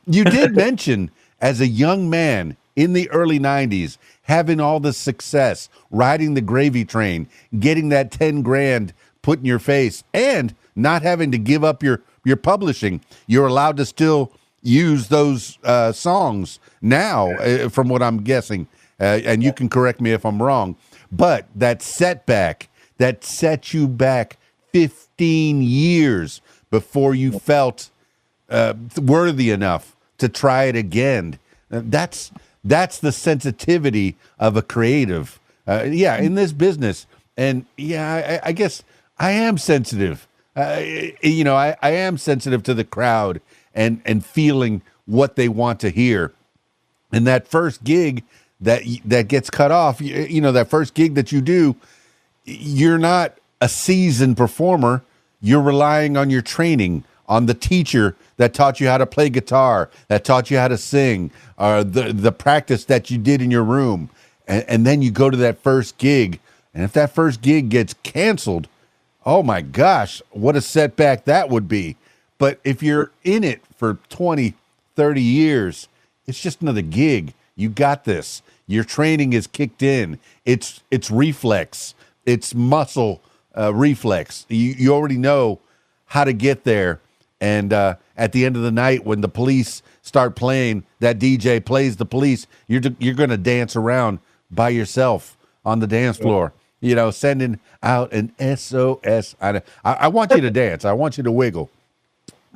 [SPEAKER 1] you did mention as a young man in the early '90s, having all the success, riding the gravy train, getting that 10 grand put in your face, and not having to give up your publishing. You're allowed to still use those songs now, from what I'm guessing, and you can correct me if I'm wrong. But that setback, that set you back 15 years before you felt worthy enough to try it again. That's the sensitivity of a creative, in this business. And I guess I am sensitive. I am sensitive to the crowd and feeling what they want to hear. And that first gig that gets cut off, that first gig that you do, you're not a seasoned performer. You're relying on your training, on the teacher that taught you how to play guitar, that taught you how to sing, or the practice that you did in your room. And then you go to that first gig, and if that first gig gets canceled, oh my gosh, what a setback that would be. But if you're in it for 20, 30 years, it's just another gig. You got this. Your training is kicked in. It's reflex. It's muscle reflex. You already know how to get there. And at the end of the night, when the police start playing, that DJ plays the police, you're going to dance around by yourself on the dance floor, sending out an SOS. I want you to dance. I want you to wiggle.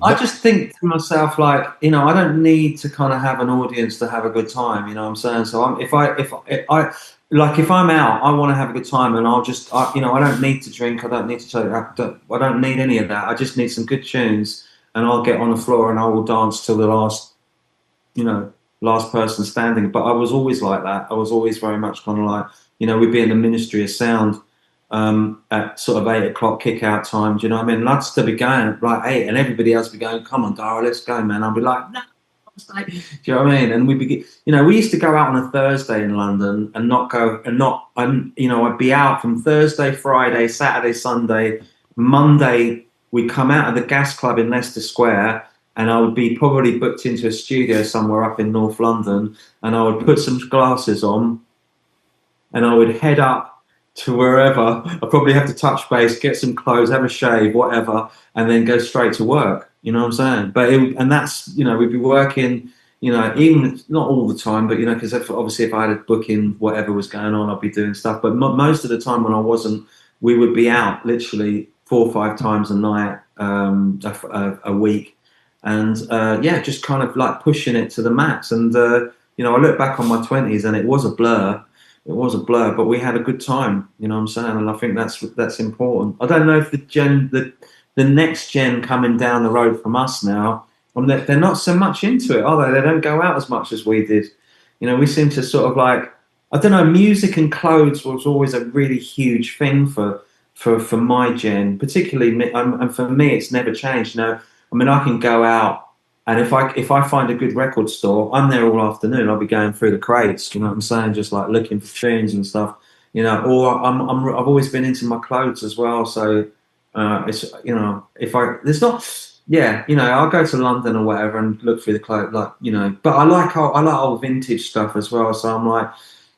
[SPEAKER 2] I just think to myself, like, I don't need to kind of have an audience to have a good time. You know what I'm saying? So if I'm out, I want to have a good time, and I'll just, I don't need to drink. I don't need to take. I don't need any of that. I just need some good tunes, and I'll get on the floor and I will dance till the last person standing. But I was always like that. I was always very much kind of like, we'd be in the Ministry of Sound at sort of 8 o'clock kick out time. Do you know what I mean? And I'd still be going at like 8, and everybody else would be going, "Come on, Darragh, let's go, man." I'd be like, "No, do you know what I mean?" And we'd be, we used to go out on a Thursday in London and not go, I'd be out from Thursday, Friday, Saturday, Sunday, Monday. We'd come out of the Gas Club in Leicester Square, and I would be probably booked into a studio somewhere up in North London, and I would put some glasses on, and I would head up to wherever. I'd probably have to touch base, get some clothes, have a shave, whatever, and then go straight to work. You know what I'm saying? But we'd be working, even not all the time, but because obviously if I had a booking, whatever was going on, I'd be doing stuff. But most of the time when I wasn't, we would be out literally 4 or 5 times a night, a week, and just kind of like pushing it to the max. And I look back on my 20s, and it was a blur. it was a blur, but we had a good time. You know what I'm saying? And I think that's important. I don't know if the next gen coming down the road from us now, they're not so much into it, are they? They don't go out as much as we did. You know, we seem to sort of like, I don't know, music and clothes was always a really huge thing for my gen, particularly me, and for me, it's never changed. You know, I mean, I can go out, and if I find a good record store, I'm there all afternoon. I'll be going through the crates. You know what I'm saying? Just like looking for tunes and stuff. You know, or I've always been into my clothes as well. So it's, you know, if I there's not. Yeah, you know, I'll go to London or whatever and look through the clothes, like, you know. But I like old vintage stuff as well. So I'm like,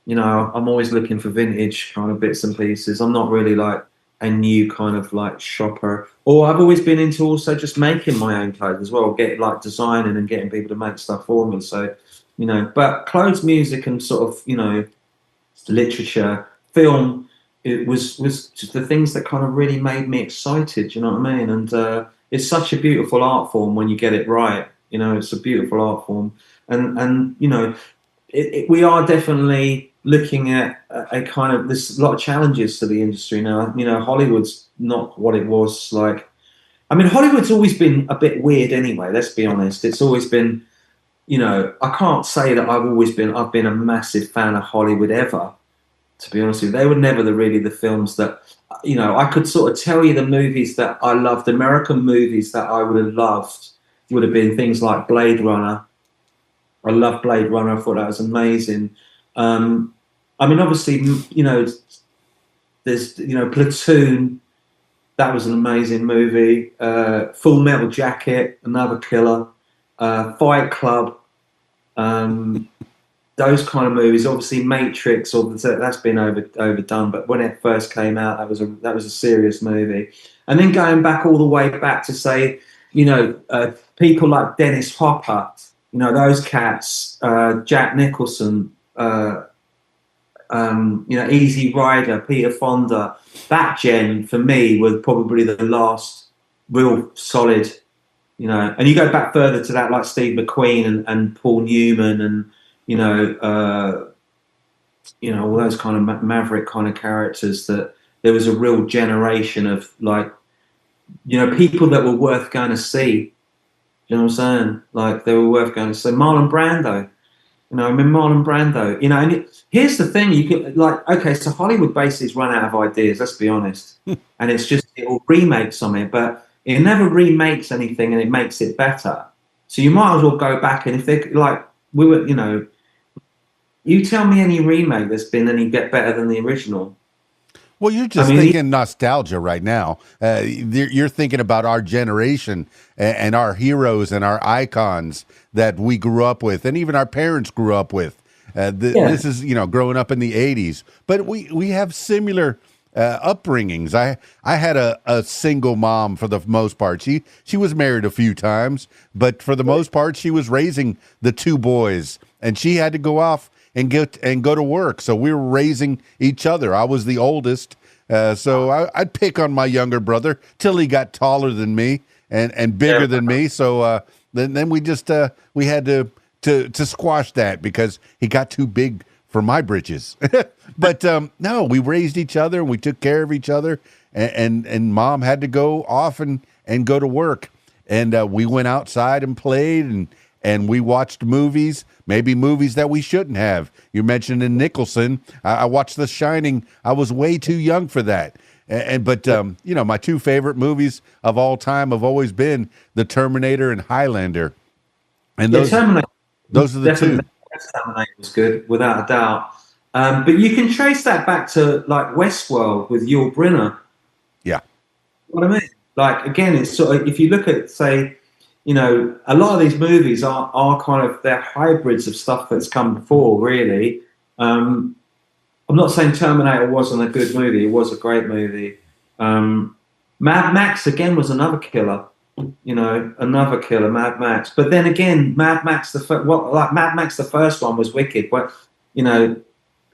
[SPEAKER 2] you know, I'm always looking for vintage kind of bits and pieces. I'm not really like a new kind of like shopper. Or I've always been into also just making my own clothes as well, get like designing and getting people to make stuff for me. So, you know, but clothes, music, and sort of, you know, literature, film, it was just the things that kind of really made me excited. You know what I mean? And it's such a beautiful art form when you get it right. You know, it's a beautiful art form, and you know, we are definitely looking at a kind of, there's a lot of challenges to the industry now. You know, Hollywood's not what it was like. I mean, Hollywood's always been a bit weird anyway. Let's be honest. It's always been, you know, I can't say that I've been a massive fan of Hollywood ever. To be honest with you, they were never really the films that, you know, I could sort of tell you the movies that I loved, American movies that I would have loved would have been things like Blade Runner. I love Blade Runner. I thought that was amazing. I mean, obviously, you know, there's, you know, Platoon. That was an amazing movie. Full Metal Jacket, another killer. Fight Club. Those kind of movies. Obviously, Matrix. That's been overdone. But when it first came out, that was a serious movie. And then going back all the way back to say, you know, people like Dennis Hopper. You know, those cats, Jack Nicholson, you know, Easy Rider, Peter Fonda. That gen for me was probably the last real solid, you know. And you go back further to that, like Steve McQueen and Paul Newman, and you know, all those kind of maverick kind of characters. That there was a real generation of, like, you know, people that were worth going to see. You know what I'm saying? Like, they were worth going to see. Marlon Brando. You know, I mean, Marlon Brando. You know, and here's the thing: you could, like, okay, so Hollywood basically has run out of ideas. Let's be honest, and it's just, it will remake something, but it never remakes anything, and it makes it better. So you might as well go back, and if they, like, we were, you know, you tell me any remake that's been any get better than the original.
[SPEAKER 1] Well, you're just thinking nostalgia right now. You're thinking about our generation and our heroes and our icons that we grew up with, and even our parents grew up with. This is, you know, growing up in the 80s. But we have similar upbringings. I had a single mom for the most part. She was married a few times, but for the most part, she was raising the two boys, and she had to go off and go to work. So we were raising each other. I was the oldest, so I'd pick on my younger brother till he got taller than me and bigger than me. So then we just we had to squash that because he got too big for my britches. But no, we raised each other and we took care of each other. And mom had to go off and go to work. And we went outside and played and we watched movies, maybe movies that we shouldn't have. You mentioned in Nicholson. I watched The Shining. I was way too young for that. But you know, my two favorite movies of all time have always been The Terminator and Highlander. And those are the two.
[SPEAKER 2] Terminator was good, without a doubt. But you can trace that back to, like, Westworld with Yul Brynner.
[SPEAKER 1] Yeah.
[SPEAKER 2] What I mean? Like, again, it's sort of, if you look at, say, you know, a lot of these movies are kind of, they're hybrids of stuff that's come before, really. I'm not saying Terminator wasn't a good movie. It was a great movie. Mad Max, again, was another killer. You know, another killer, Mad Max. But then again, Mad Max, Mad Max, the first one was wicked. But, you know,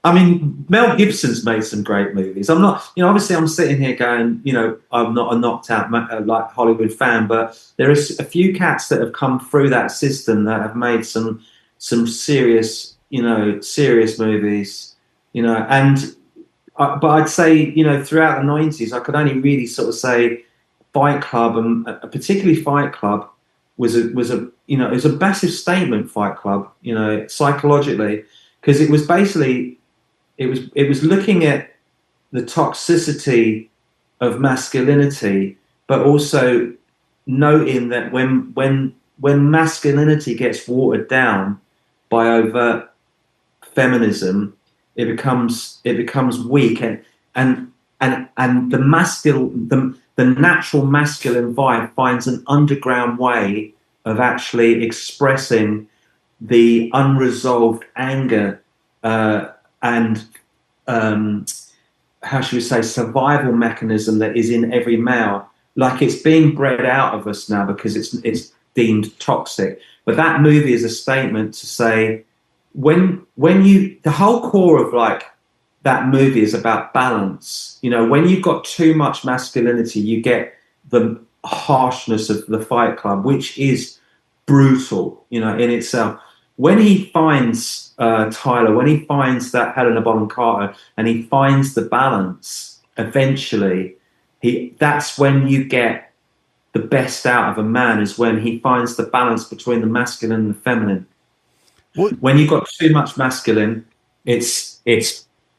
[SPEAKER 2] I mean, Mel Gibson's made some great movies. I'm not, you know, obviously I'm sitting here going, you know, I'm not a knocked out like Hollywood fan, but there is a few cats that have come through that system that have made some serious, you know, serious movies. you know. And but I'd say, you know, throughout the 90s, I could only really sort of say Fight Club, and particularly Fight Club was a you know, it was a massive statement. Fight Club, you know, psychologically, because it was basically it was looking at the toxicity of masculinity, but also noting that when masculinity gets watered down by overt feminism, it becomes weak, and the natural masculine vibe finds an underground way of actually expressing the unresolved anger and how should we say, survival mechanism that is in every male. Like, it's being bred out of us now because it's deemed toxic. But that movie is a statement to say, when you, the whole core of like that movie is about balance. You know, when you've got too much masculinity, you get the harshness of the Fight Club, which is brutal, you know, in itself. When he finds Tyler, when he finds that Helena Bonham Carter, and he finds the balance, eventually, that's when you get the best out of a man, is when he finds the balance between the masculine and the feminine.
[SPEAKER 1] What?
[SPEAKER 2] When you've got too much masculine, it's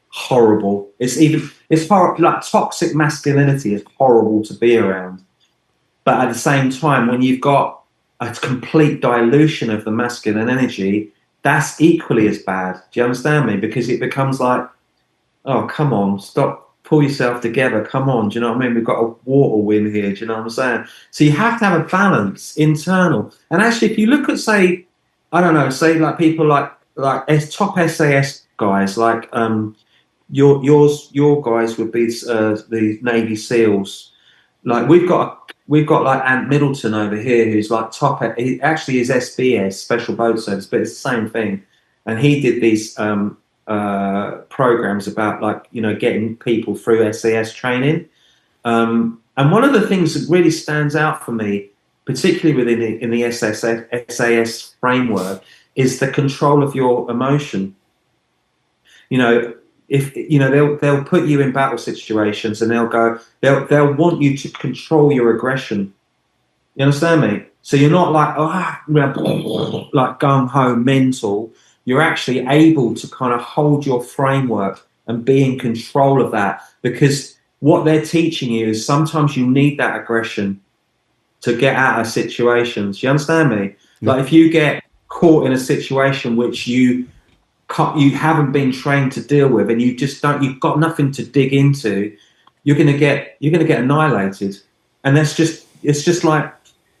[SPEAKER 2] horrible. It's horrible. Like, toxic masculinity is horrible to be around. But at the same time, when you've got a complete dilution of the masculine energy, that's equally as bad. Do you understand me? Because it becomes like, oh, come on, stop, pull yourself together. Come on, do you know what I mean? We've got a water win here. Do you know what I'm saying? So you have to have a balance internal. And actually, if you look at, say, I don't know, say like people like top SAS guys, like your guys would be the Navy SEALs. Like, we've got like Ant Middleton over here, who's like top. He actually is SBS, Special Boat Service, but it's the same thing. And he did these programs about, like, you know, getting people through SAS training. And one of the things that really stands out for me, particularly in the SAS framework, is the control of your emotion. You know, if you know, they'll put you in battle situations, and they'll want you to control your aggression. You understand me? So you're not like, like gung ho mental. You're actually able to kind of hold your framework and be in control of that, because what they're teaching you is sometimes you need that aggression to get out of situations. You understand me?
[SPEAKER 1] Yeah.
[SPEAKER 2] Like, if you get caught in a situation which you haven't been trained to deal with, and you've got nothing to dig into, you're gonna get annihilated. And it's just like,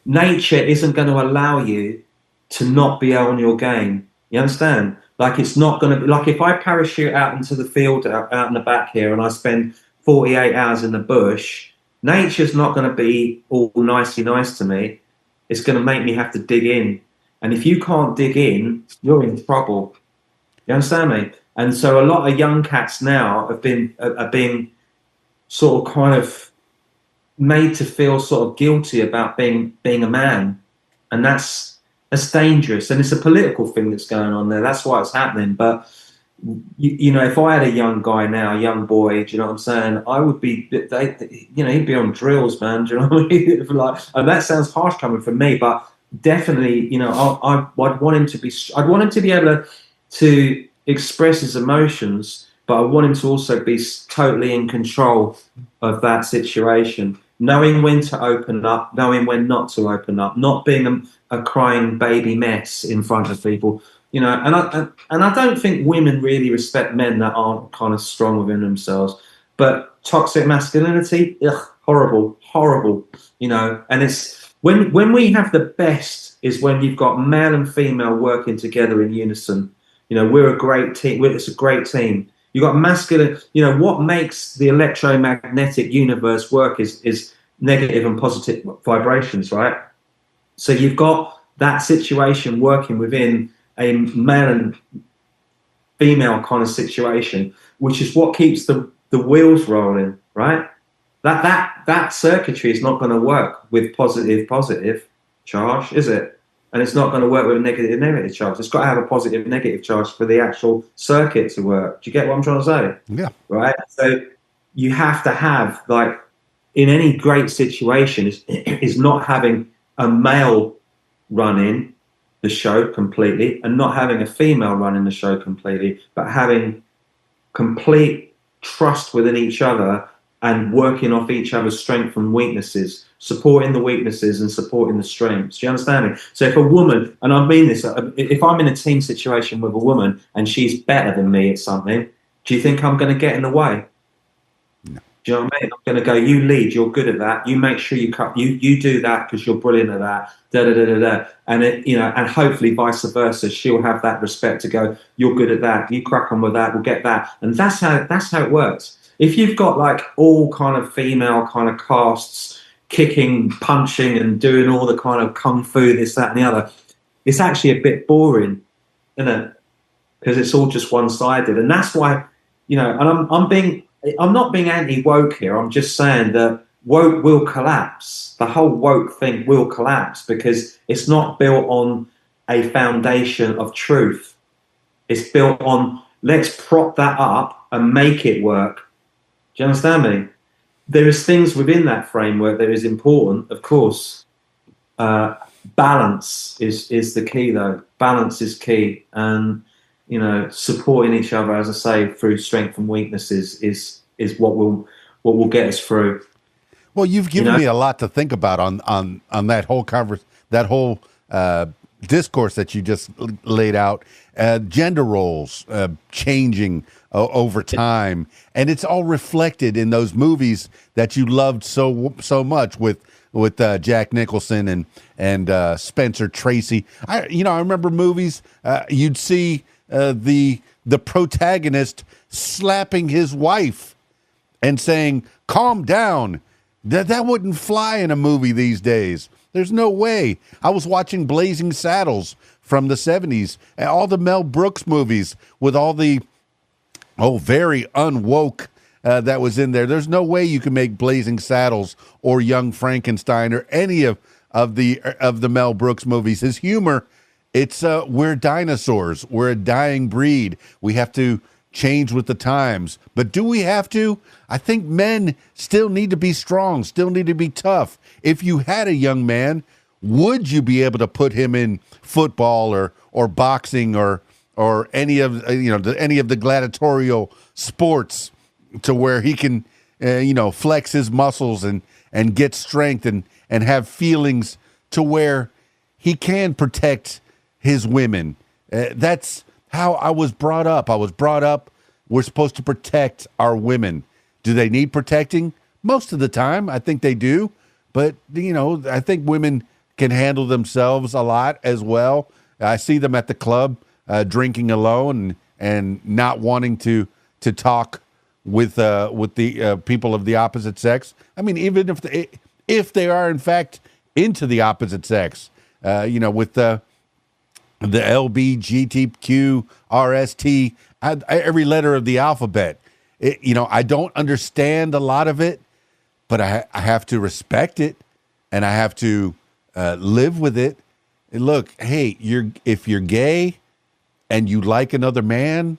[SPEAKER 2] nature isn't going to allow you to not be on your game. You understand? Like, it's not going to be like, if I parachute out into the field out in the back here, and I spend 48 hours in the bush, nature's not going to be all nicey nice to me. It's going to make me have to dig in. And if you can't dig in, you're in trouble. You understand me? And so a lot of young cats now are being sort of kind of made to feel sort of guilty about being a man, and that's dangerous. And it's a political thing that's going on there. That's why it's happening. But you know, if I had a young guy now, a young boy, do you know what I'm saying? I would be, you know, he'd be on drills, man. Do you know what I mean? Like, and that sounds harsh coming from me, but definitely, you know, I'd want him to be. I'd want him to be able to express his emotions, but I want him to also be totally in control of that situation, knowing when to open up, knowing when not to open up, not being a crying baby mess in front of people, you know. And I don't think women really respect men that aren't kind of strong within themselves. But toxic masculinity, horrible, you know. And it's when we have the best is when you've got male and female working together in unison. You know, we're a great team. It's a great team. You got masculine. You know, what makes the electromagnetic universe work is negative and positive vibrations, right? So you've got that situation working within a male and female kind of situation, which is what keeps the wheels rolling, right? That circuitry is not going to work with positive charge, is it? and it's not going to work with a negative charge. It's got to have a positive negative charge for the actual circuit to work. Do you get what I'm trying to say?
[SPEAKER 1] Yeah.
[SPEAKER 2] Right. So you have to have, like, in any great situation, is not having a male running the show completely and not having a female running the show completely, but having complete trust within each other and working off each other's strengths and weaknesses, supporting the weaknesses and supporting the strengths. Do you understand me? So if a woman, and I mean this, if I'm in a team situation with a woman and she's better than me at something, do you think I'm going to get in the way?
[SPEAKER 1] No.
[SPEAKER 2] Do you know what I mean? I'm going to go, you lead, you're good at that. You make sure you do that because you're brilliant at that. Da da da da da. And and hopefully vice versa, she'll have that respect to go, you're good at that. You crack on with that. We'll get that. And that's how it works. If you've got like all kind of female kind of casts kicking, punching, and doing all the kind of kung fu, this, that, and the other, it's actually a bit boring, isn't it? Because it's all just one-sided, and that's why, and I'm not being anti-woke here. I'm just saying that woke will collapse. The whole woke thing will collapse because it's not built on a foundation of truth. It's built on, let's prop that up and make it work. Do you understand me? There is things within that framework that is important, of course. Balance is the key, though. Balance is key, and supporting each other, as I say, through strength and weaknesses is what will get us through.
[SPEAKER 1] Well, you've given me a lot to think about on that whole discourse that you just laid out. Gender roles changing over time, and it's all reflected in those movies that you loved so much with Jack Nicholson and Spencer Tracy. I remember movies you'd see the protagonist slapping his wife and saying, "Calm down." That wouldn't fly in a movie these days. There's no way. I was watching Blazing Saddles from the 70s, and all the Mel Brooks movies with all the very unwoke that was in there. There's no way you can make Blazing Saddles or Young Frankenstein or any of the Mel Brooks movies. His humor, it's we're dinosaurs. We're a dying breed. We have to change with the times. But do we have to? I think men still need to be strong, still need to be tough. If you had a young man, would you be able to put him in football or boxing or any of the gladiatorial sports to where he can flex his muscles and get strength and have feelings to where he can protect his women? That's how I was brought up. We're supposed to protect our women. Do they need protecting? Most of the time, I think they do. But, I think women can handle themselves a lot as well. I see them at the club drinking alone and not wanting to talk with the people of the opposite sex. I mean, even if they are, in fact, into the opposite sex, with the LBGTQ, RST, every letter of the alphabet. I don't understand a lot of it, but I have to respect it, and I have to live with it. And look, hey, if you're gay and you like another man,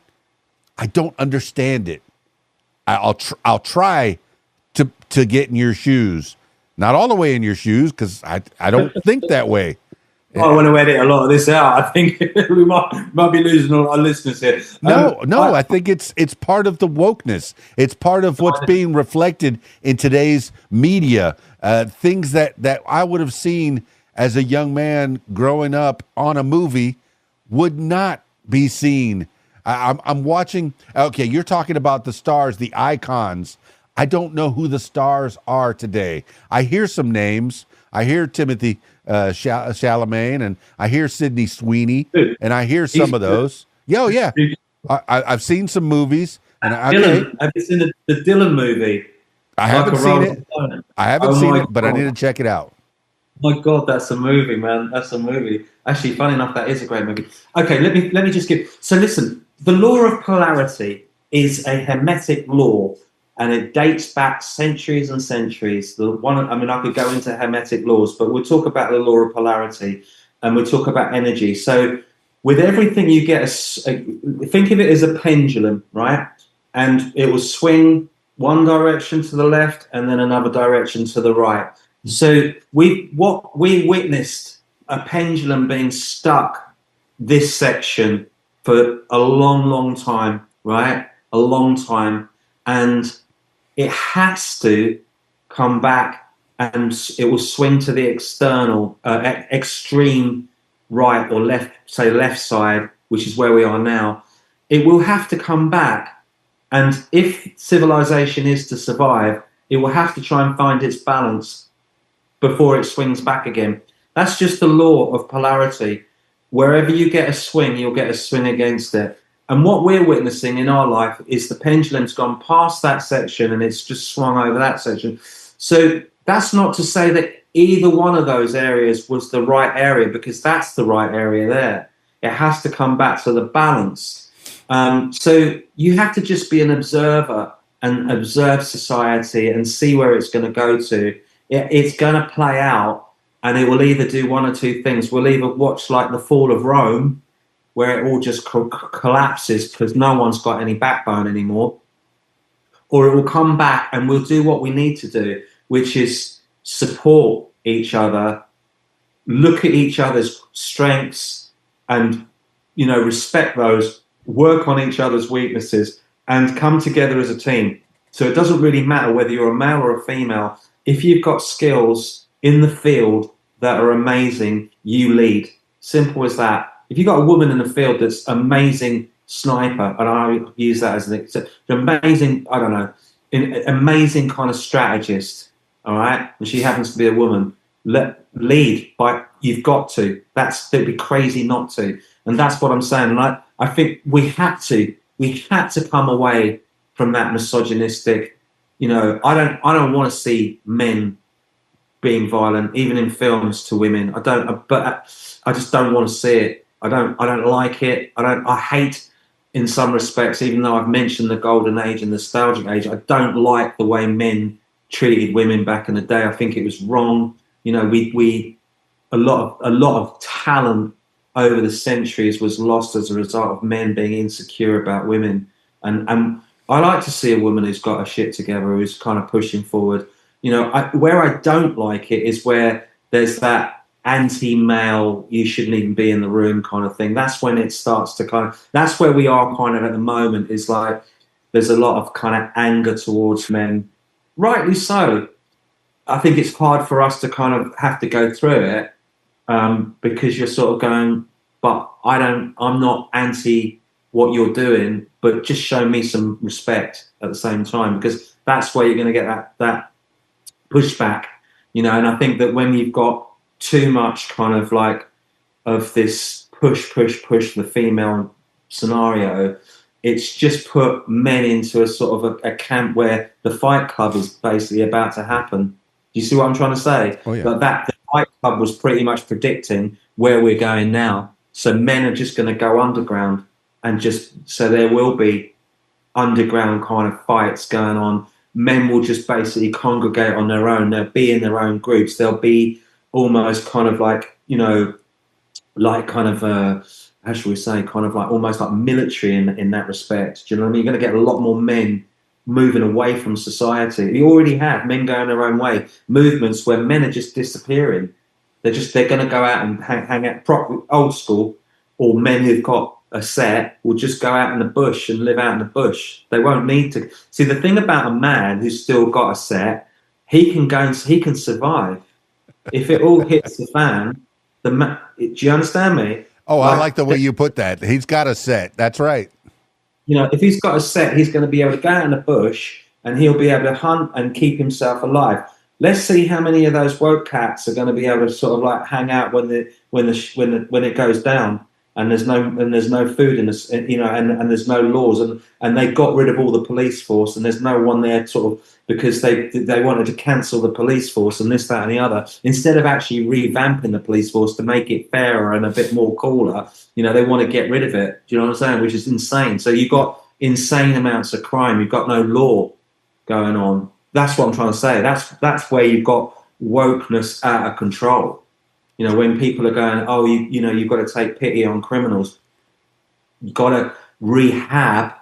[SPEAKER 1] I don't understand it. I'll try to get in your shoes, not all the way in your shoes, because I don't think that way.
[SPEAKER 2] I want to edit a lot of this out. I think we might be losing all our listeners here.
[SPEAKER 1] No, I think it's part of the wokeness. It's part of what's being reflected in today's media. Things that I would have seen as a young man growing up on a movie would not be seen. I'm watching. Okay, you're talking about the stars, the icons. I don't know who the stars are today. I hear some names. I hear Timothy Chalamet, and I hear Sydney Sweeney, and I hear some of those. Yeah. I've seen some movies. And
[SPEAKER 2] Dylan, have you seen the Dylan movie?
[SPEAKER 1] I haven't seen it. I haven't seen it, but I need to check it out.
[SPEAKER 2] My God, that's a movie, man. That's a movie. Actually, funny enough, that is a great movie. Okay, let me just give. So listen, the law of polarity is a hermetic law, and it dates back centuries and centuries. I could go into hermetic laws, but we'll talk about the law of polarity. and we talk about energy. So with everything you get, think of it as a pendulum, right? And it will swing one direction to the left and then another direction to the right. So we witnessed a pendulum being stuck this section for a long time, right? A long time. And it has to come back, and it will swing to the external, extreme right or left, say left side, which is where we are now. It will have to come back. And if civilization is to survive, it will have to try and find its balance before it swings back again. That's just the law of polarity. Wherever you get a swing, you'll get a swing against it. And what we're witnessing in our life is the pendulum's gone past that section and it's just swung over that section. So that's not to say that either one of those areas was the right area, because that's the right area there. It has to come back to the balance. So you have to just be an observer and observe society and see where it's going to go to. It's going to play out, and it will either do one or two things. We'll either watch like the fall of Rome, where it all just collapses because no one's got any backbone anymore, or it will come back and we'll do what we need to do, which is support each other, look at each other's strengths and, you know, respect those, work on each other's weaknesses and come together as a team. So it doesn't really matter whether you're a male or a female. If you've got skills in the field that are amazing, you lead. Simple as that. If you've got a woman in the field that's amazing sniper, and I use that as an amazing, I don't know, amazing kind of strategist, all right, and she happens to be a woman, lead. You've got to. It'd be crazy not to. And that's what I'm saying. And I think we had to come away from that misogynistic, you know, I don't want to see men being violent, even in films, to women. But I just don't want to see it. I don't like it. I hate, in some respects, even though I've mentioned the golden age and the nostalgic age, I don't like the way men treated women back in the day. I think it was wrong. You know, a lot of talent over the centuries was lost as a result of men being insecure about women. And I like to see a woman who's got her shit together, who's kind of pushing forward. You know, where I don't like it is where there's that anti-male, you shouldn't even be in the room kind of thing. That's when it starts to that's where we are kind of at the moment, is like there's a lot of kind of anger towards men. Rightly so. I think it's hard for us to kind of have to go through it because you're sort of going, but I'm not anti what you're doing, but just show me some respect at the same time, because that's where you're going to get that pushback, you know. And I think that when you've got too much kind of like of this push the female scenario, it's just put men into a sort of a camp where the Fight Club is basically about to happen. Do you see what I'm trying to say?
[SPEAKER 1] Oh, yeah.
[SPEAKER 2] That the Fight Club was pretty much predicting where we're going now. So men are just going to go underground, and so there will be underground kind of fights going on. Men will just basically congregate on their own. They'll be in their own groups. They'll be almost kind of like, you know, like kind of how shall we say, kind of like almost like military in that respect. Do you know what I mean? You're going to get a lot more men moving away from society. You already have men going their own way. Movements where men are just disappearing. They're going to go out and hang out proper old school, or men who've got a set will just go out in the bush and live out in the bush. They won't need to. See, the thing about a man who's still got a set, he can survive. If it all hits the fan, do you understand me?
[SPEAKER 1] Oh, I like the way you put that. He's got a set. That's right.
[SPEAKER 2] You know, if he's got a set, he's going to be able to go out in the bush and he'll be able to hunt and keep himself alive. Let's see how many of those woke cats are going to be able to sort of like hang out when it goes down, and there's no food in this, you know, and there's no laws, and they got rid of all the police force, and there's no one there sort of because they wanted to cancel the police force and this, that, and the other, instead of actually revamping the police force to make it fairer and a bit more cooler. You know, they want to get rid of it. Do you know what I'm saying? Which is insane. So you've got insane amounts of crime. You've got no law going on. That's what I'm trying to say. That's where you've got wokeness out of control. You know, when people are going, oh, you know, you've got to take pity on criminals. You've got to rehab,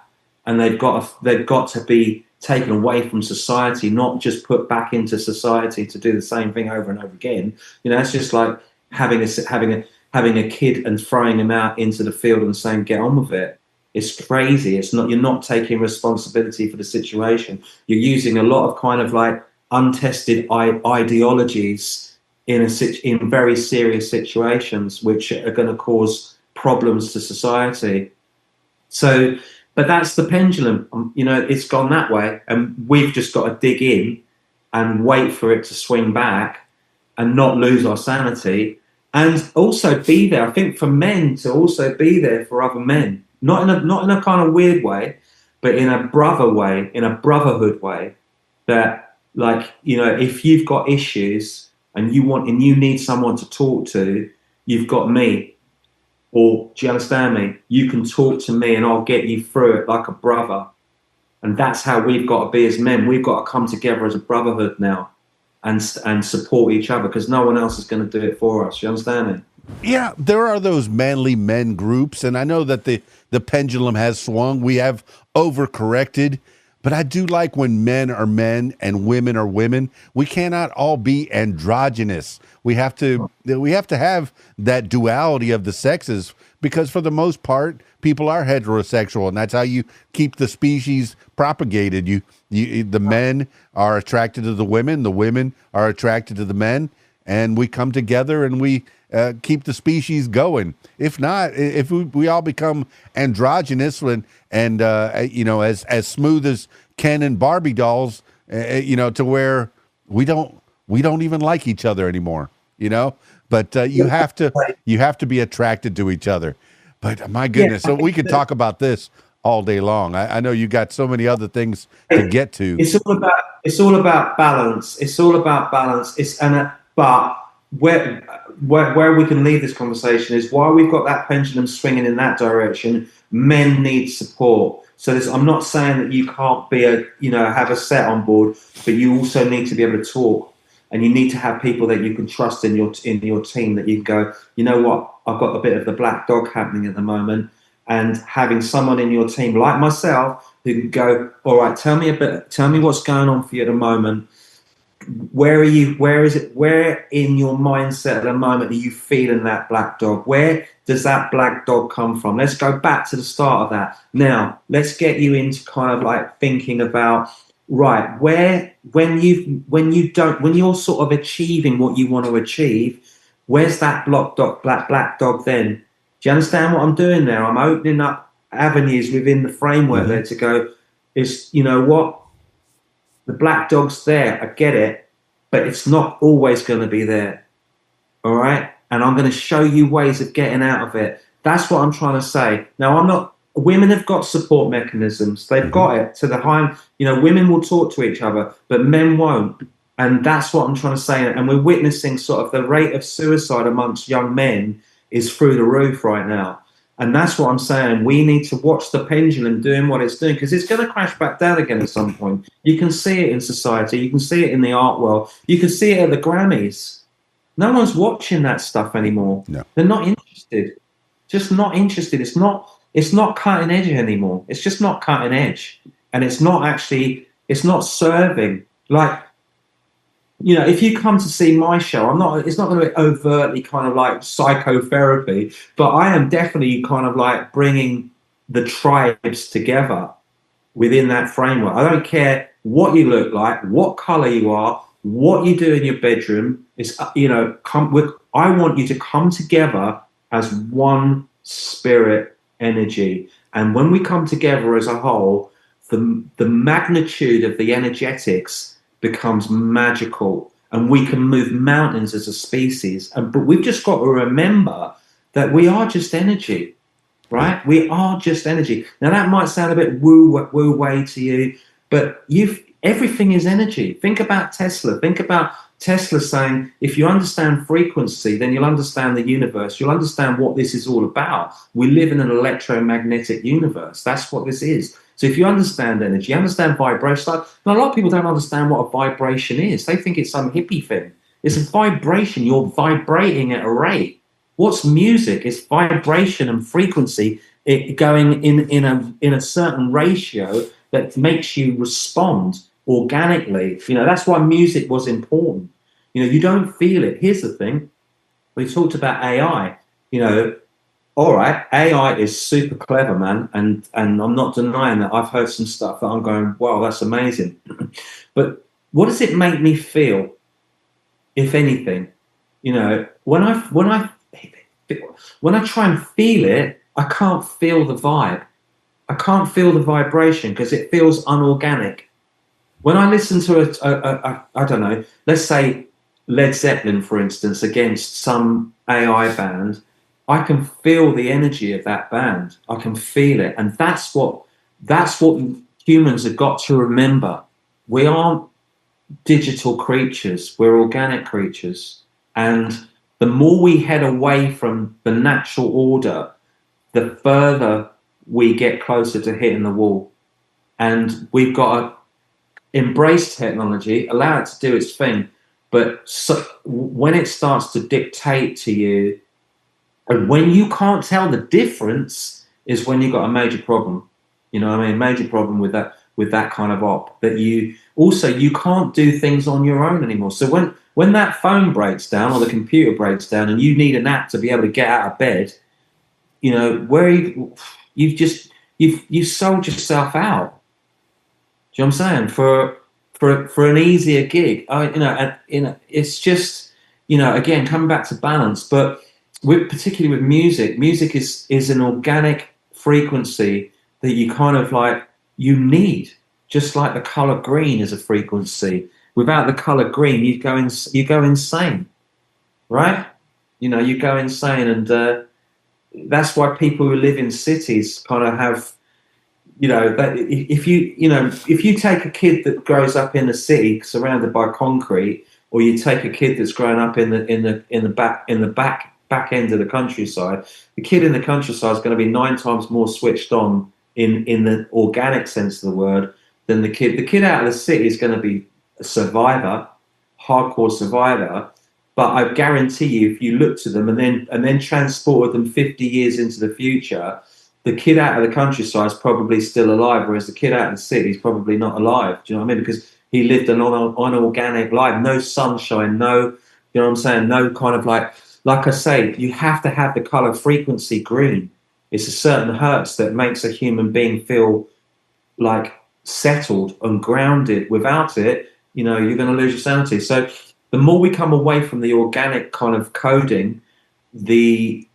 [SPEAKER 2] and they've got to be taken away from society, not just put back into society to do the same thing over and over again. You know, it's just like having a kid and throwing him out into the field and saying, get on with it. It's crazy. It's not, you're not taking responsibility for the situation. You're using a lot of kind of like untested ideologies in very serious situations, which are going to cause problems to society. So, but that's the pendulum. You know, it's gone that way, and we've just got to dig in and wait for it to swing back and not lose our sanity, and also be there. I think for men to also be there for other men, not in a kind of weird way, but in a brother way, in a brotherhood way. That, like, you know, if you've got issues and you need someone to talk to, you've got me. Or, do you understand me? You can talk to me and I'll get you through it like a brother. And that's how we've got to be as men. We've got to come together as a brotherhood now and support each other, because no one else is going to do it for us. You understand me?
[SPEAKER 1] Yeah, there are those manly men groups, and I know that the pendulum has swung. We have overcorrected, but I do like when men are men and women are women. We cannot all be androgynous. We have to have that duality of the sexes, because for the most part, people are heterosexual, and that's how you keep the species propagated. The men are attracted to the women are attracted to the men, and we come together and we keep the species going. If not, if we all become androgynous and you know, as smooth as Ken and Barbie dolls, you know, to where we don't even like each other anymore, you know. But you have to be attracted to each other. But my goodness, so we could talk about this all day long. I know you got so many other things to get to.
[SPEAKER 2] It's all about balance. It's all about balance. But where we can leave this conversation is, while we've got that pendulum swinging in that direction, men need support. So I'm not saying that you can't have a set on board, but you also need to be able to talk, and you need to have people that you can trust in your team, that you can go, you know what, I've got a bit of the black dog happening at the moment, and having someone in your team like myself who can go, all right, tell me what's going on for you at the moment. Where are you? Where is it? Where in your mindset at the moment are you feeling that black dog? Where does that black dog come from? Let's go back to the start of that. Now, let's get you into kind of like thinking about, right, when you're sort of achieving what you want to achieve, where's that black dog then? Do you understand what I'm doing there? I'm opening up avenues within the framework there to go, you know what? The black dog's there, I get it, but it's not always going to be there, all right? And I'm going to show you ways of getting out of it. That's what I'm trying to say. Now, women have got support mechanisms. They've got it to the high, you know, women will talk to each other, but men won't. And that's what I'm trying to say. And we're witnessing sort of the rate of suicide amongst young men is through the roof right now. And that's what I'm saying. We need to watch the pendulum doing what it's doing, because it's going to crash back down again at some point. You can see it in society. You can see it in the art world. You can see it at the Grammys. No one's watching that stuff anymore.
[SPEAKER 1] No.
[SPEAKER 2] They're not interested. Just not interested. It's not cutting edge anymore. It's just not cutting edge. And it's not serving. Like, you know, if you come to see my show, it's not going to be overtly kind of like psychotherapy, but I am definitely kind of like bringing the tribes together within that framework. I don't care what you look like, what color you are, what you do in your bedroom. It's, you know, I want you to come together as one spirit energy. And when we come together as a whole, the magnitude of the energetics becomes magical, and we can move mountains as a species. But we've just got to remember that we are just energy, right? We are just energy. Now, that might sound a bit woo-way to you, but everything is energy. Think about Tesla. Think about Tesla saying, if you understand frequency, then you'll understand the universe. You'll understand what this is all about. We live in an electromagnetic universe. That's what this is. So if you understand energy, you understand vibration. Now, a lot of people don't understand what a vibration is. They think it's some hippie thing. It's a vibration. You're vibrating at a rate. What's music? It's vibration and frequency going in a certain ratio that makes you respond organically. That's why music was important. You don't feel it. Here's the thing. We talked about AI. All right, AI is super clever, man, and I'm not denying that. I've heard some stuff that I'm going, wow, that's amazing. But what does it make me feel, if anything? When I try and feel it, I can't feel the vibe. I can't feel the vibration because it feels unorganic. When I listen to I don't know, let's say Led Zeppelin, for instance, against some AI band, I can feel the energy of that band. I can feel it, and that's what humans have got to remember. We aren't digital creatures; we're organic creatures, and the more we head away from the natural order, the further we get closer to hitting the wall. And we've got to embrace technology, allow it to do its thing. But when it starts to dictate to you, and when you can't tell the difference, is when you've got a major problem. You know what I mean? Major problem with that kind of op. That you can't do things on your own anymore. So when that phone breaks down or the computer breaks down and you need an app to be able to get out of bed, where you've sold yourself out. Do you know what I'm saying? For an easier gig. It's just, again, coming back to balance, but particularly with music is an organic frequency that you kind of like, you need, just like the color green is a frequency. Without the color green, you go insane, right? You go insane. And that's why people who live in cities kind of have, that if you take a kid that grows up in the city surrounded by concrete, or you take a kid that's grown up in the back end of the countryside, the kid in the countryside is going to be 9 times more switched on in the organic sense of the word than the kid. The kid out of the city is going to be a survivor, hardcore survivor. But I guarantee you, if you look to them and then transported them 50 years into the future, the kid out of the countryside is probably still alive, whereas the kid out of the city is probably not alive. Do you know what I mean? Because he lived an unorganic life, no sunshine, no, you know what I'm saying? No kind of like I say, you have to have the color frequency green. It's a certain hertz that makes a human being feel like settled and grounded. Without it, you're going to lose your sanity. So the more we come away from the organic kind of coding, the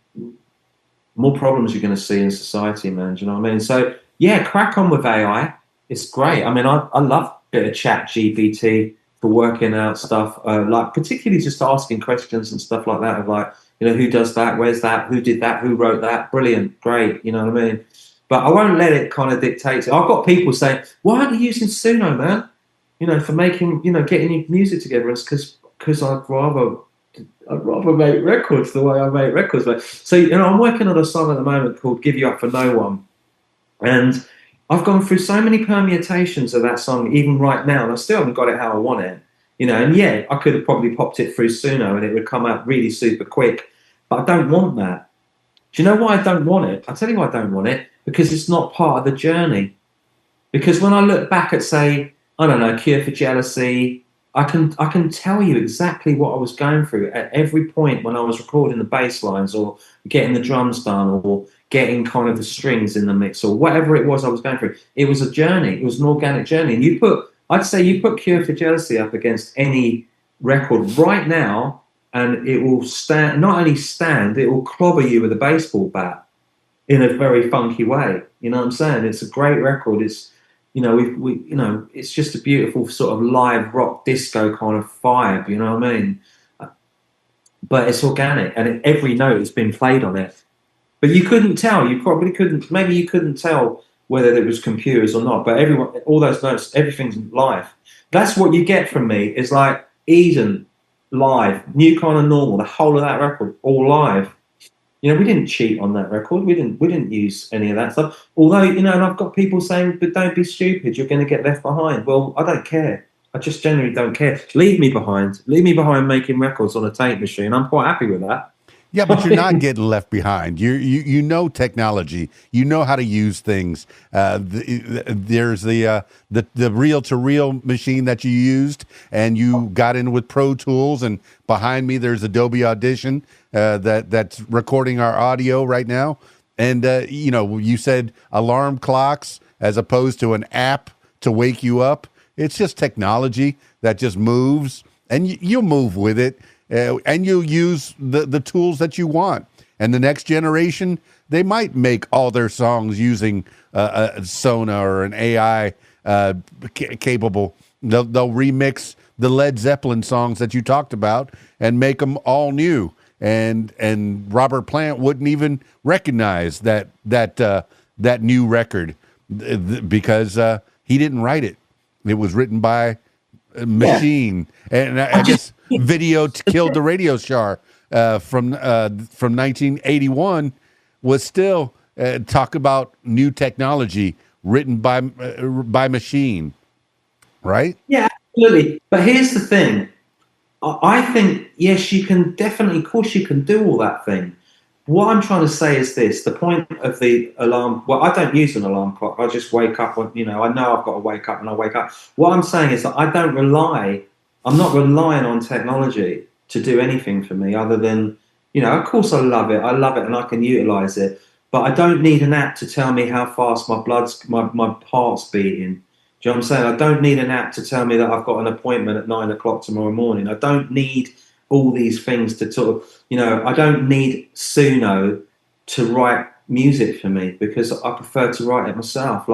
[SPEAKER 2] more problems you're going to see in society, man. Do you know what I mean? So yeah, crack on with AI. It's great. I mean, I love a bit of chat GPT for working out stuff, like particularly just asking questions and stuff like that of like, who does that? Where's that? Who did that? Who wrote that? Brilliant. Great. You know what I mean? But I won't let it kind of dictate it. I've got people saying, why aren't you using Suno, man? For making, getting your music together. It's because I'd rather make records the way I make records. So, I'm working on a song at the moment called Give You Up For No One. And I've gone through so many permutations of that song, even right now, and I still haven't got it how I want it. And yeah, I could have probably popped it through Suno and it would come out really super quick. But I don't want that. Do you know why I don't want it? I'll tell you why I don't want it. Because it's not part of the journey. Because when I look back at, say, I don't know, Cure for Jealousy, I can tell you exactly what I was going through at every point when I was recording the bass lines or getting the drums done or getting kind of the strings in the mix or whatever it was I was going through. It was a journey. It was an organic journey. And I'd say you put Cure for Jealousy up against any record right now and it will stand, not only stand, it will clobber you with a baseball bat in a very funky way. You know what I'm saying? It's a great record. It's, it's just a beautiful sort of live rock disco kind of vibe, you know what I mean? But it's organic and every note has been played on it. But you couldn't tell, maybe you couldn't tell whether it was computers or not, but all those notes, everything's live. That's what you get from me is like Eden, live, New Kind of Normal, the whole of that record, all live. We didn't cheat on that record. We didn't use any of that stuff. Although, and I've got people saying, but don't be stupid, you're going to get left behind. Well, I don't care. I just generally don't care. Leave me behind. Leave me behind making records on a tape machine. I'm quite happy with that.
[SPEAKER 1] Yeah, but you're not getting left behind. You know technology. You know how to use things. There's the reel to reel machine that you used, and you got in with Pro Tools. And behind me, there's Adobe Audition that's recording our audio right now. And you said alarm clocks as opposed to an app to wake you up. It's just technology that just moves, and you'll move with it. And you'll use the tools that you want. And the next generation, they might make all their songs using a Sona or an AI capable. They'll remix the Led Zeppelin songs that you talked about and make them all new. And Robert Plant wouldn't even recognize that new record because he didn't write it. It was written by a machine. Yeah. And I guess video killed the radio star from 1981 was still talk about new technology written by machine, right?
[SPEAKER 2] Yeah, absolutely. But here's the thing. I think, yes, you can definitely, of course you can do all that thing. What I'm trying to say is this, the point of the alarm, well, I don't use an alarm clock. I just wake up when, I know I've got to wake up and I wake up. What I'm saying is that I'm not relying on technology to do anything for me other than, of course I love it and I can utilize it, but I don't need an app to tell me how fast my heart's beating. Do you know what I'm saying? I don't need an app to tell me that I've got an appointment at 9 o'clock tomorrow morning. I don't need all these things to sort of, I don't need Suno to write music for me because I prefer to write it myself.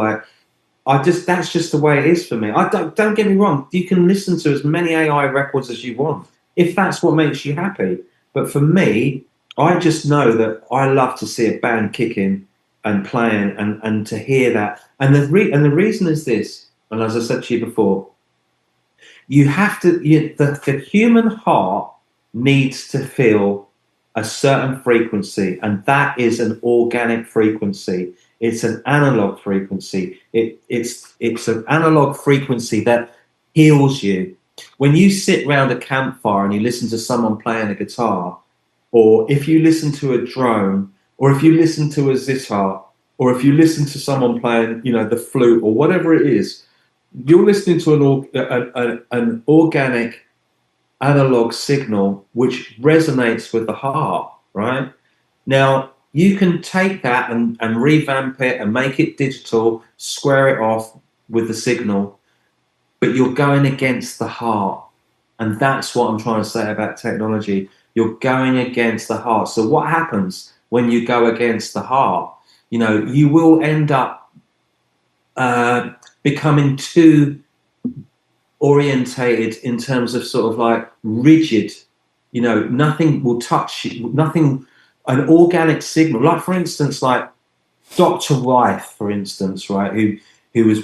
[SPEAKER 2] That's just the way it is for me. Don't get me wrong. You can listen to as many AI records as you want if that's what makes you happy. But for me, I just know that I love to see a band kicking and playing and to hear that. And the reason is this, and as I said to you before, you have to, the human heart needs to feel a certain frequency, and that is an organic frequency. It's an analog frequency. It's an analog frequency that heals you. When you sit round a campfire and you listen to someone playing a guitar, or if you listen to a drone, or if you listen to a sitar, or if you listen to someone playing, the flute or whatever it is, you're listening to an organic analog signal which resonates with the heart, right? Now, you can take that and revamp it and make it digital, square it off with the signal, but you're going against the heart. And that's what I'm trying to say about technology. You're going against the heart. So what happens when you go against the heart? You will end up becoming too orientated in terms of sort of like rigid, nothing will touch you, nothing, an organic signal, like for instance, like Dr. Rife, for instance, right, who was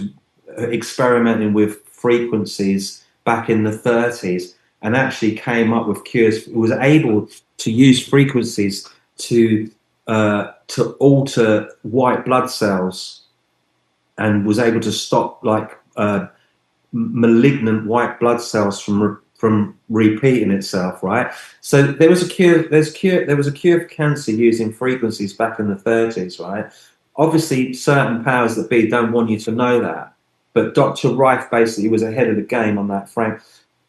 [SPEAKER 2] experimenting with frequencies back in the 30s and actually came up with cures, was able to use frequencies to alter white blood cells and was able to stop malignant white blood cells from repeating itself, right? So there was a cure for cancer using frequencies back in the 30s, right? Obviously, certain powers that be don't want you to know that, but Dr. Rife basically was ahead of the game on that frame.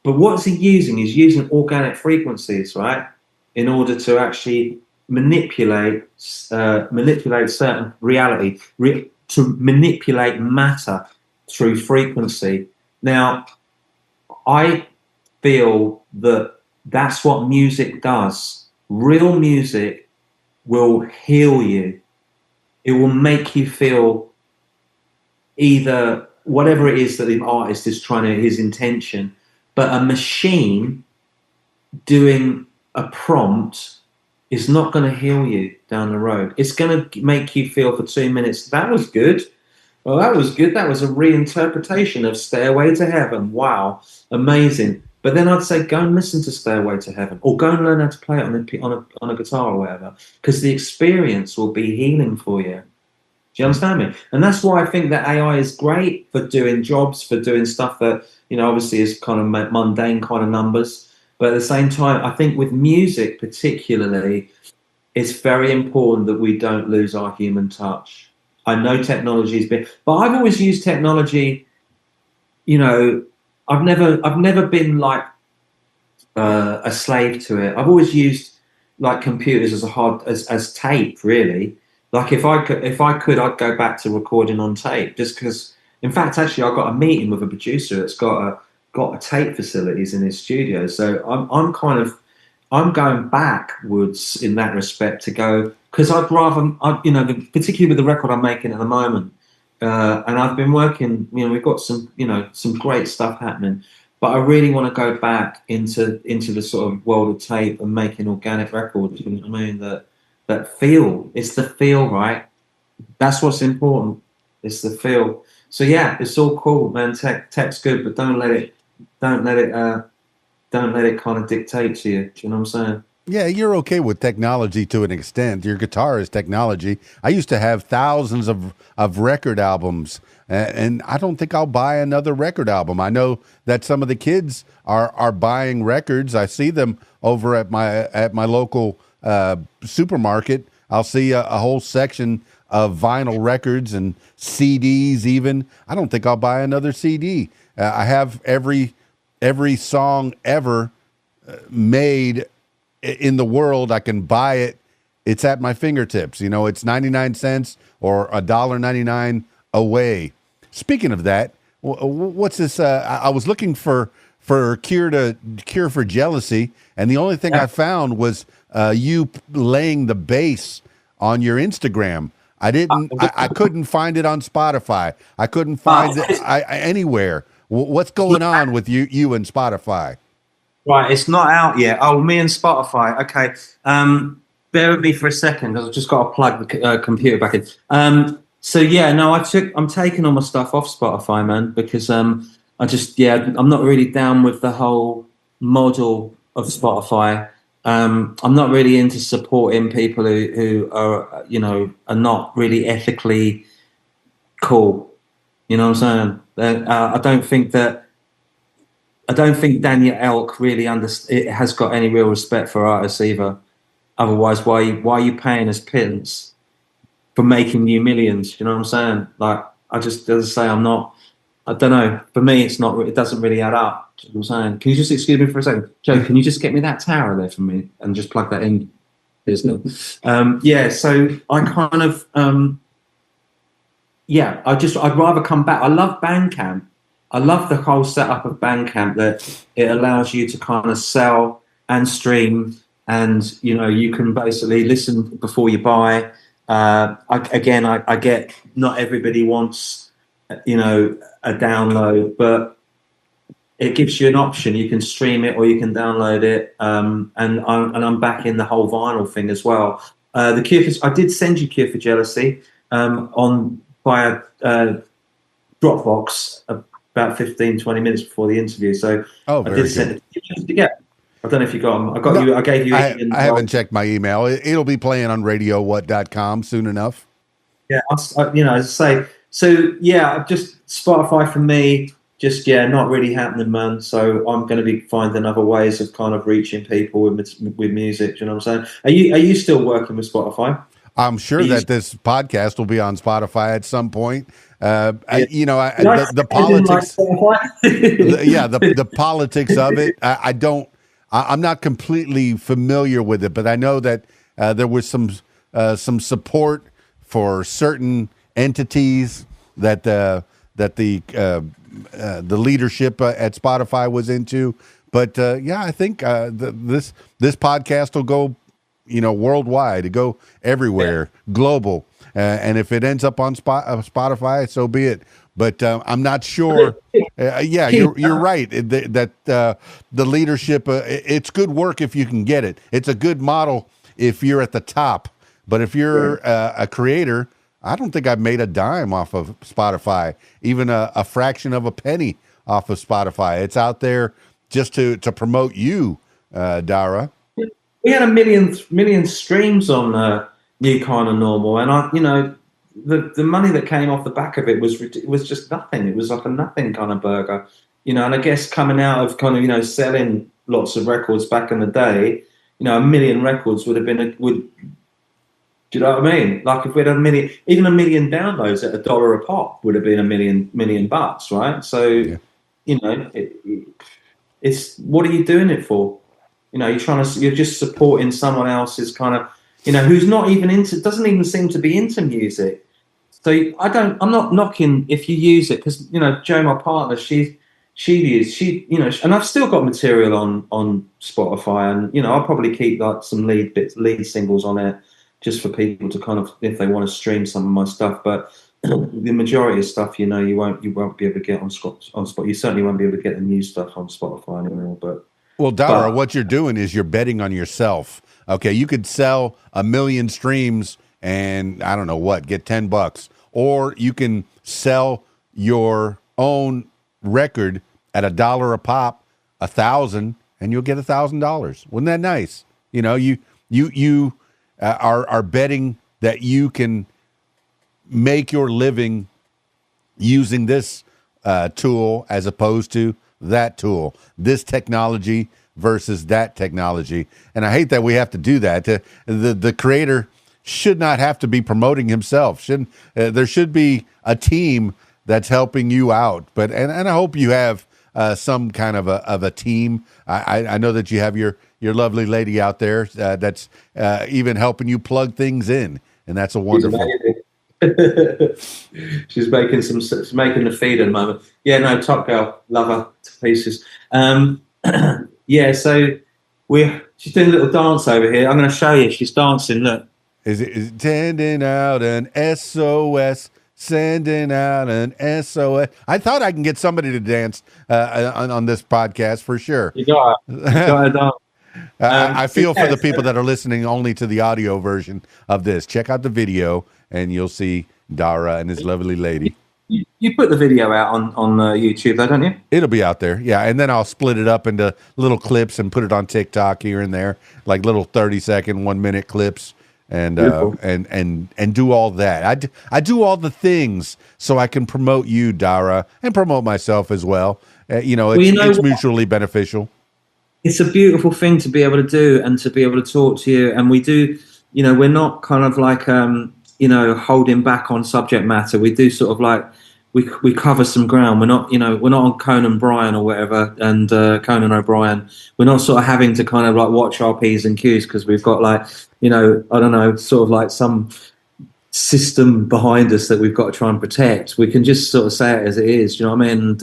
[SPEAKER 2] But what's he using? He's using organic frequencies, right, in order to actually manipulate certain reality, to manipulate matter through frequency. Now, I feel that that's what music does. Real music will heal you. It will make you feel either whatever it is that the artist is trying to, his intention, but a machine doing a prompt is not going to heal you down the road. It's going to make you feel for 2 minutes, that was good. Well, that was good. That was a reinterpretation of Stairway to Heaven. Wow, amazing. But then I'd say go and listen to Stairway to Heaven, or go and learn how to play it on a guitar or whatever, because the experience will be healing for you. Do you understand me? And that's why I think that AI is great for doing jobs, for doing stuff that, obviously is kind of mundane kind of numbers. But at the same time, I think with music particularly, it's very important that we don't lose our human touch. I know technology has been, but I've always used technology. You know, I've never been like a slave to it. I've always used like computers as a as tape, really. Like if I could, I'd go back to recording on tape, just because. In fact, actually, I got a meeting with a producer that's got a tape facilities in his studio. So I'm going backwards in that respect to go, because I'd rather, particularly with the record I'm making at the moment, and I've been working. We've got some great stuff happening, but I really want to go back into the sort of world of tape and making organic records. You know what I mean? That feel. It's the feel, right? That's what's important. It's the feel. So yeah, it's all cool, man. Tech's good, but don't let it don't let it kind of dictate to you. Do you know what I'm saying?
[SPEAKER 1] Yeah, you're okay with technology to an extent. Your guitar is technology. I used to have thousands of record albums, and I don't think I'll buy another record album. I know that some of the kids are buying records. I see them over at my local supermarket. I'll see a whole section of vinyl records and CDs even. I don't think I'll buy another CD. I have every song ever made in the world. I can buy it. It's at my fingertips. It's 99 cents or $1.99 away. Speaking of that, what's this? I was looking for cure for jealousy, and the only thing I found was you laying the bass on your Instagram. I couldn't find it on Spotify. I couldn't find it anywhere. What's going on with you and Spotify?
[SPEAKER 2] Right, it's not out yet. Oh, me and Spotify. Okay, bear with me for a second. I've just got to plug the computer back in. So yeah, no, I'm taking all my stuff off Spotify, man, because I'm not really down with the whole model of Spotify. I'm not really into supporting people who are are not really ethically cool. You know what I'm saying? I don't think Daniel Elk really has got any real respect for artists either. Otherwise, why are you paying us pittance for making you millions? You know what I'm saying? Like, as I say, I'm not. I don't know. For me, it's not. It doesn't really add up. You know what I'm saying? Can you just excuse me for a second, Joe? Can you just get me that tower there for me and just plug that in? Yeah. So I kind of. I'd rather come back. I love Bandcamp. I love the whole setup of Bandcamp, that it allows you to kind of sell and stream, and you can basically listen before you buy. I get not everybody wants a download, but it gives you an option. You can stream it or you can download it. And I'm back in the whole vinyl thing as well. I did send you Cure for Jealousy via Dropbox about 15, 20 minutes before the interview. So I did send it. Yeah. I don't know if you got them. I gave you.
[SPEAKER 1] I haven't checked my email. It'll be playing on radiowhat.com soon enough.
[SPEAKER 2] Yeah. As I say. So yeah, just Spotify for me. Just not really happening, man. So I'm going to be finding other ways of kind of reaching people with music. Do you know what I'm saying? Are you still working with Spotify?
[SPEAKER 1] I'm sure that this podcast will be on Spotify at some point. The politics, the politics of it. I'm not completely familiar with it, but I know that there was some support for certain entities that the leadership at Spotify was into. But I think this podcast will go worldwide, to go everywhere, global. And if it ends up on Spotify, so be it. But I'm not sure. You're right that the leadership. It's good work if you can get it. It's a good model if you're at the top. But if you're a creator, I don't think I've made a dime off of Spotify, even a fraction of a penny off of Spotify. It's out there just to promote you, Darragh.
[SPEAKER 2] We had a million streams on New Kind of Normal, and the money that came off the back of it was just nothing. It was like a nothing kind of burger, And I guess coming out of kind of selling lots of records back in the day, a million records would have been would. Do you know what I mean? Like if we had even a million downloads at $1 a pop would have been a million bucks, right? So,
[SPEAKER 1] Yeah.
[SPEAKER 2] It's what are you doing it for? You're just supporting someone else's kind of, who's not even doesn't even seem to be into music. So I'm not knocking if you use it because, Jo, my partner, and I've still got material on Spotify and, I'll probably keep like some lead singles on it just for people to kind of, if they want to stream some of my stuff. But the majority of stuff, you won't be able to get on Spotify. You certainly won't be able to get the new stuff on Spotify anymore.
[SPEAKER 1] Well, Darragh, what you're doing is you're betting on yourself. Okay, you could sell 1 million streams and I don't know what, get $10, or you can sell your own record at $1 a pop, 1,000, and you'll get $1,000. Wouldn't that nice? You are betting that you can make your living using this tool as opposed to that tool, this technology versus that technology. And I hate that we have to do that. The creator should not have to be promoting himself. There should be a team that's helping you out. And I hope you have some kind of a team. I know that you have your lovely lady out there that's even helping you plug things in, and that's a wonderful.
[SPEAKER 2] She's making the feed at the moment. Yeah, no, top girl, love her to pieces. Yeah, so she's doing a little dance over here. I'm going to show you. She's dancing. Look,
[SPEAKER 1] is it sending out an SOS? Sending out an SOS. I thought I can get somebody to dance on this podcast for sure.
[SPEAKER 2] You got it dance.
[SPEAKER 1] I feel for the people that are listening only to the audio version of this. Check out the video, and you'll see Darragh and his lovely lady.
[SPEAKER 2] You put the video out on YouTube, though, don't you?
[SPEAKER 1] It'll be out there, yeah. And then I'll split it up into little clips and put it on TikTok here and there, like little 30-second, 1-minute clips, and do all that. I do all the things so I can promote you, Darragh, and promote myself as well. It's mutually beneficial.
[SPEAKER 2] It's a beautiful thing to be able to do and to be able to talk to you. And we do, we're not kind of like, holding back on subject matter. We do sort of like, we cover some ground. We're not on Conan Bryan or whatever, and Conan O'Brien. We're not sort of having to kind of like watch our P's and Q's because we've got like, I don't know, sort of like some system behind us that we've got to try and protect. We can just sort of say it as it is. Do you know what I mean? And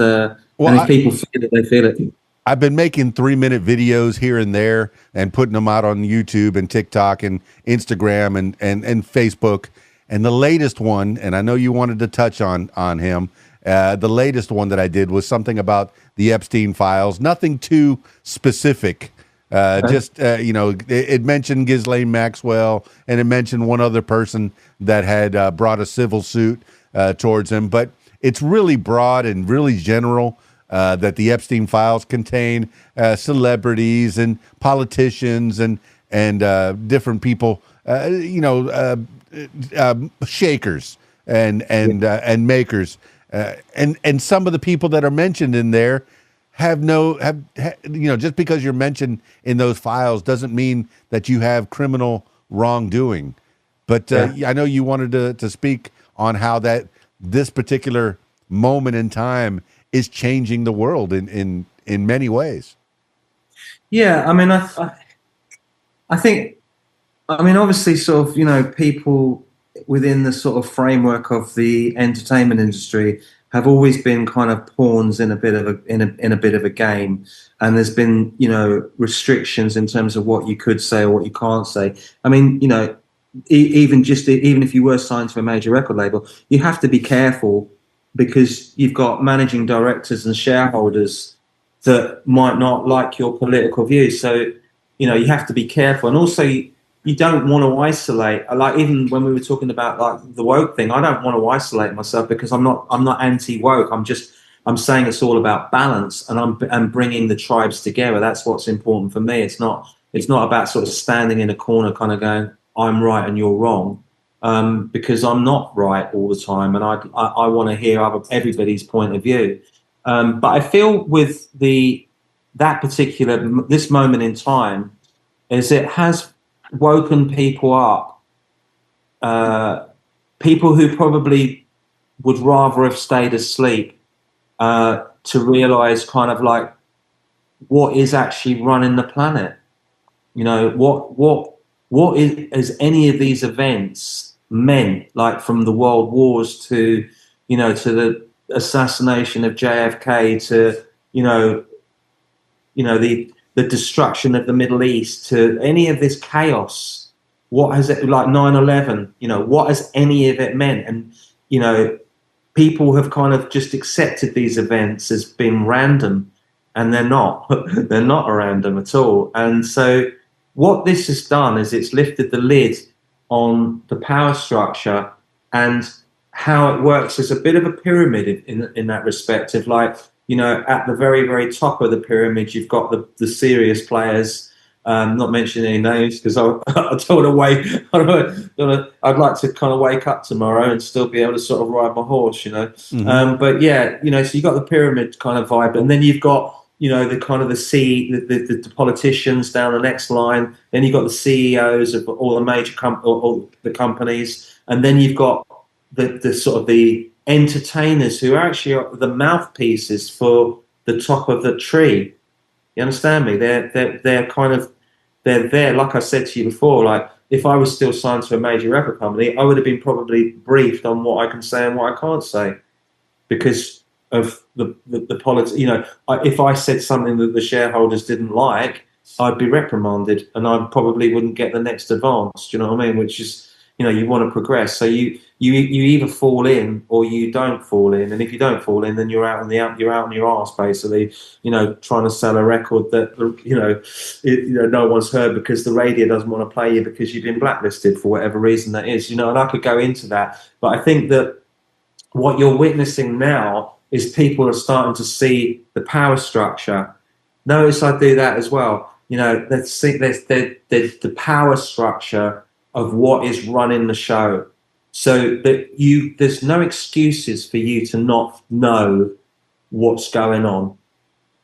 [SPEAKER 2] if people feel it, they feel it.
[SPEAKER 1] I've been making 3-minute videos here and there and putting them out on YouTube and TikTok and Instagram and Facebook. And the latest one, and I know you wanted to touch on him, the latest one that I did was something about the Epstein files. Nothing too specific. It mentioned Ghislaine Maxwell, and it mentioned one other person that had brought a civil suit towards him. But it's really broad and really general. That the Epstein files contain celebrities and politicians and different people, shakers and makers, and some of the people that are mentioned in there just because you're mentioned in those files doesn't mean that you have criminal wrongdoing. But I know you wanted to speak on how this particular moment in time is changing the world in many ways.
[SPEAKER 2] Yeah, I mean, I think, obviously, sort of, people within the sort of framework of the entertainment industry have always been kind of pawns in a bit of a game, and there's been restrictions in terms of what you could say or what you can't say. I mean, even if you were signed to a major record label, you have to be careful, because you've got managing directors and shareholders that might not like your political views. So, you have to be careful. And also, you don't want to isolate. Like, even when we were talking about like the woke thing, I don't want to isolate myself because I'm not anti-woke. I'm saying it's all about balance, and I'm bringing the tribes together. That's what's important for me. It's not about sort of standing in a corner kind of going, I'm right and you're wrong. because I'm not right all the time, and I want to hear everybody's point of view. But I feel with this moment in time, is it has woken people up, people who probably would rather have stayed asleep, to realise kind of like what is actually running the planet. You know, what is any of these events meant, like from the world wars to, you know, to the assassination of JFK to, the destruction of the Middle East, to any of this chaos. What has it, like 9/11, what has any of it meant? And, people have kind of just accepted these events as being random, and they're not. They're not random at all. And so what this has done is it's lifted the lid on the power structure and how it works as a bit of a pyramid in that respect of, like, at the very, very top of the pyramid, you've got the serious players. Not mentioning any names because I don't want to wait. I'd like to kind of wake up tomorrow and still be able to sort of ride my horse,
[SPEAKER 1] Mm-hmm.
[SPEAKER 2] But yeah, so you've got the pyramid kind of vibe, and then you've got, the kind of the politicians down the next line. Then you've got the CEOs of all the major all the companies, and then you've got the sort of the entertainers who are actually the mouthpieces for the top of the tree. You understand me? They're kind of, they're there. Like I said to you before, like if I was still signed to a major record company, I would have been probably briefed on what I can say and what I can't say because of the politics. If I said something that the shareholders didn't like, I'd be reprimanded and I probably wouldn't get the next advance. Do you know what I mean? Which is, you want to progress. So you either fall in or you don't fall in. And if you don't fall in, then you're out on your arse, basically, trying to sell a record that, no one's heard because the radio doesn't want to play you because you've been blacklisted for whatever reason that is, and I could go into that. But I think that what you're witnessing now is people are starting to see the power structure. Notice I do that as well. Let's see, there's the power structure of what is running the show, so that there's no excuses for you to not know what's going on.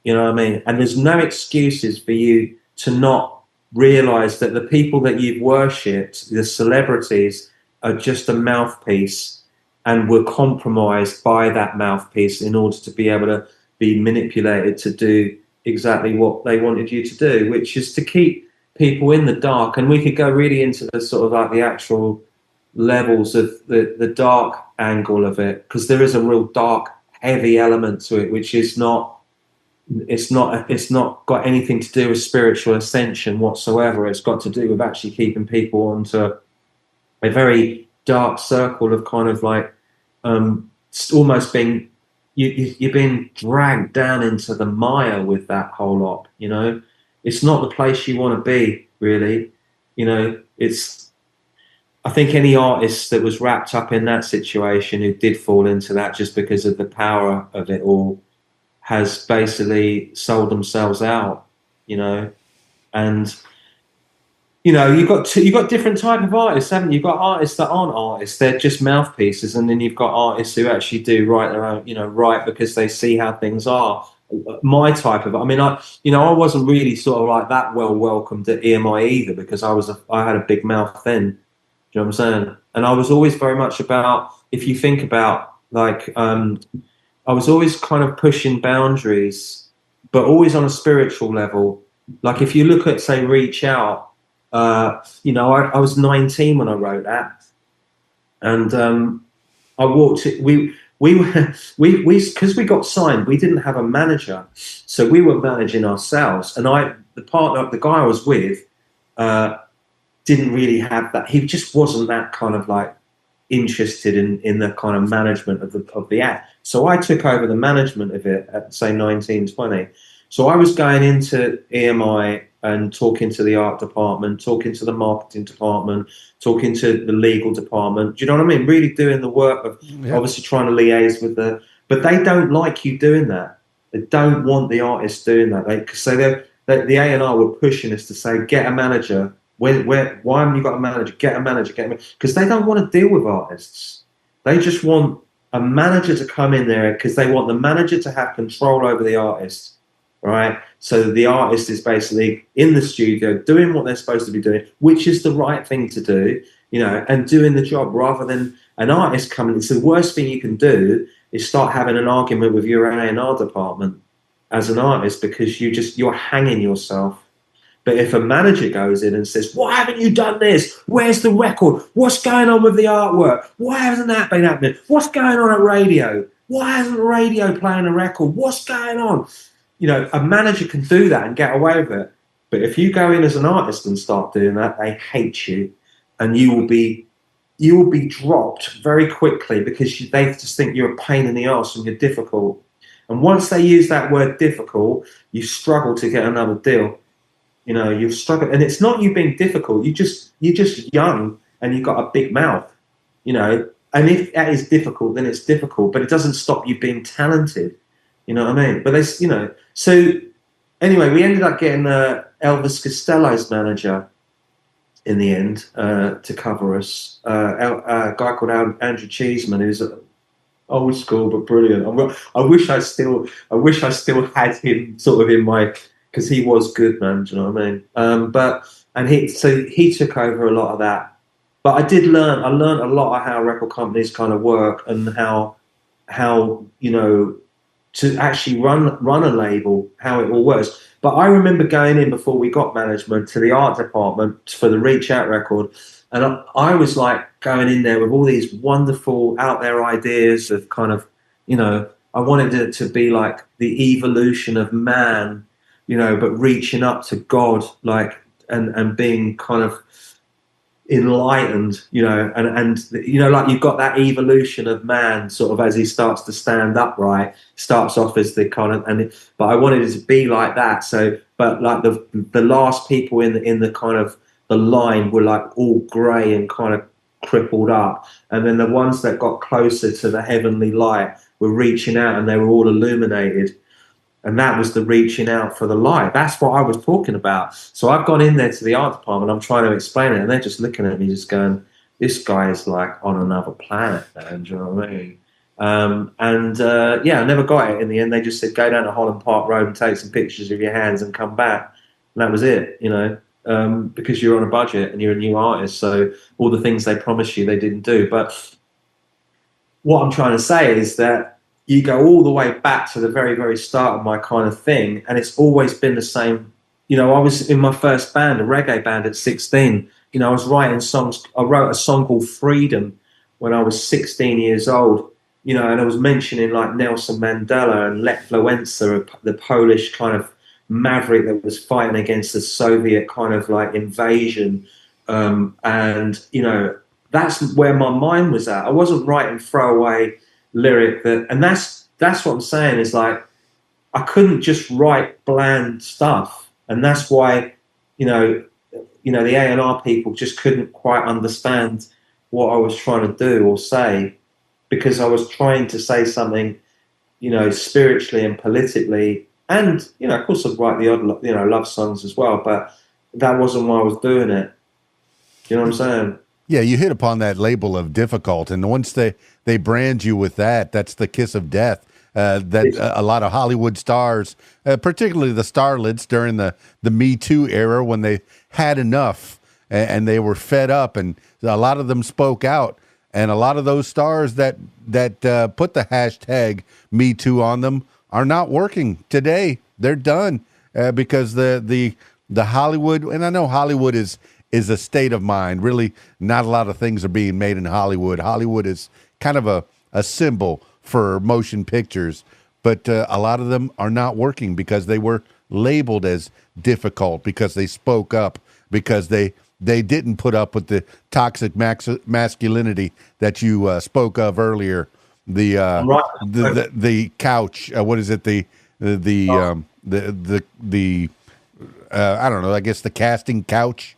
[SPEAKER 2] You know what I mean? And there's no excuses for you to not realize that the people that you've worshipped, the celebrities, are just a mouthpiece and were compromised by that mouthpiece in order to be able to be manipulated to do exactly what they wanted you to do, which is to keep people in the dark. And we could go really into the sort of like the actual levels of the dark angle of it, because there is a real dark, heavy element to it, which is it's not got anything to do with spiritual ascension whatsoever. It's got to do with actually keeping people onto a very dark circle of kind of like almost being you're being dragged down into the mire with that whole lot. It's not the place you want to be, really. It's, I think any artist that was wrapped up in that situation who did fall into that just because of the power of it all has basically sold themselves out, and you've got different type of artists, haven't you? You've got artists that aren't artists; they're just mouthpieces, and then you've got artists who actually do write their own, write because they see how things are. My type of, I wasn't really sort of like that well welcomed at EMI either, because I had a big mouth then. Do you know what I'm saying? And I was always very much about, if you think about like, I was always kind of pushing boundaries, but always on a spiritual level. Like if you look at, say, Reach Out. I was 19 when I wrote that, and I walked. We because we got signed. We didn't have a manager, so we were managing ourselves. And the guy I was with, didn't really have that. He just wasn't that kind of like interested in the kind of management of the act. So I took over the management of it at, say, 19, 20. So I was going into EMI and talking to the art department, talking to the marketing department, talking to the legal department. Do you know what I mean? Really doing the work of obviously trying to liaise with but they don't like you doing that. They don't want the artists doing that. The A&R were pushing us to say, get a manager, Why haven't you got a manager? Get a manager, because they don't want to deal with artists. They just want a manager to come in there because they want the manager to have control over the artist, right? So that the artist is basically in the studio doing what they're supposed to be doing, which is the right thing to do, and doing the job rather than an artist coming. It's the worst thing you can do is start having an argument with your A&R department as an artist because you're hanging yourself. But if a manager goes in and says, "Why haven't you done this? Where's the record? What's going on with the artwork? Why hasn't that been happening? What's going on at radio? Why isn't radio playing a record? What's going on?" A manager can do that and get away with it. But if you go in as an artist and start doing that, they hate you, and you will be dropped very quickly because they just think you're a pain in the arse and you're difficult. And once they use that word difficult, you struggle to get another deal. You've struggled, and it's not you being difficult. You're just young, and you've got a big mouth. And if that is difficult, then it's difficult. But it doesn't stop you being talented. You know what I mean? But So anyway, we ended up getting Elvis Costello's manager in the end to cover us. A guy called Andrew Cheeseman, who's old school but brilliant. I wish I still had him sort of in my. Because he was good, man. Do you know what I mean? He took over a lot of that. But I learned a lot of how record companies kind of work and how to actually run a label, how it all works. But I remember going in before we got management to the art department for the Reach Out record, and I was like going in there with all these wonderful out there ideas of kind of, I wanted it to be like the evolution of man. But reaching up to God, like, and being kind of enlightened, and like you've got that evolution of man sort of as he starts to stand upright, starts off as the kind of, but I wanted it to be like that. So, but like the last people in the kind of the line were like all grey and kind of crippled up, and then the ones that got closer to the heavenly light were reaching out and they were all illuminated. And that was the reaching out for the light. That's what I was talking about. So I've gone in there to the art department. I'm trying to explain it. And they're just looking at me, just going, this guy is like on another planet, man. Do you know what I mean? I never got it in the end. They just said, go down to Holland Park Road and take some pictures of your hands and come back. And that was it, because you're on a budget and you're a new artist. So all the things they promised you, they didn't do. But what I'm trying to say is that you go all the way back to the very, very start of my kind of thing, and it's always been the same. I was in my first band, a reggae band at 16. I was writing songs. I wrote a song called Freedom when I was 16 years old, and I was mentioning like Nelson Mandela and Lech Wałęsa, the Polish kind of maverick that was fighting against the Soviet kind of like invasion. That's where my mind was at. I wasn't writing throwaway lyric and that's what I'm saying is like I couldn't just write bland stuff, and that's why the A&R people just couldn't quite understand what I was trying to do or say, because I was trying to say something spiritually and politically, and of course I'd write the odd love songs as well, but that wasn't why I was doing it. You know what I'm saying?
[SPEAKER 1] Yeah, you hit upon that label of difficult, and once they brand you with that, that's the kiss of death. A lot of Hollywood stars, particularly the starlets during the Me Too era, when they had enough and they were fed up, and a lot of them spoke out, and a lot of those stars that put the hashtag Me Too on them are not working today. They're done because the Hollywood, and I know Hollywood is a state of mind. Really, not a lot of things are being made in Hollywood. Hollywood is kind of a symbol for motion pictures, but a lot of them are not working because they were labeled as difficult, because they spoke up, because they didn't put up with the toxic masculinity that you spoke of earlier. The couch. What is it? The I don't know. I guess the casting couch.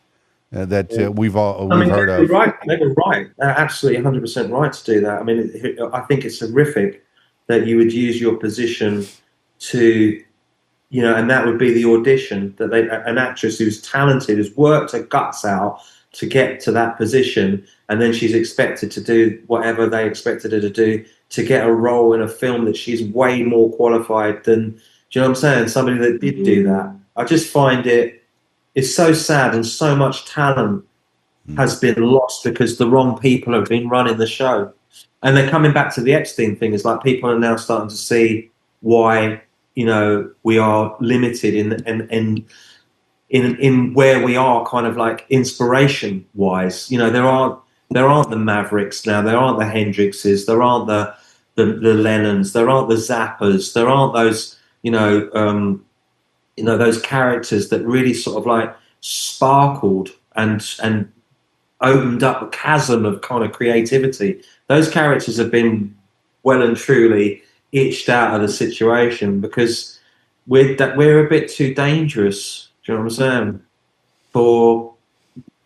[SPEAKER 1] That we've heard of.
[SPEAKER 2] They were right. They're absolutely 100% right to do that. I mean, I think it's horrific that you would use your position to and that would be the audition, that an actress who's talented has worked her guts out to get to that position, and then she's expected to do whatever they expected her to do to get a role in a film that she's way more qualified than. Do you know what I'm saying? Somebody that did do that. I just find it's so sad, and so much talent has been lost because the wrong people have been running the show. And they're coming back to the Epstein thing. It's like people are now starting to see why, we are limited in where we are, kind of like inspiration wise. There aren't the Mavericks now, there aren't the Hendrixes, there aren't the Lennons, there aren't the Zappas, there aren't those, those characters that really sort of like sparkled and opened up a chasm of kind of creativity. Those characters have been well and truly itched out of the situation because we're a bit too dangerous. Do you know what I'm saying? For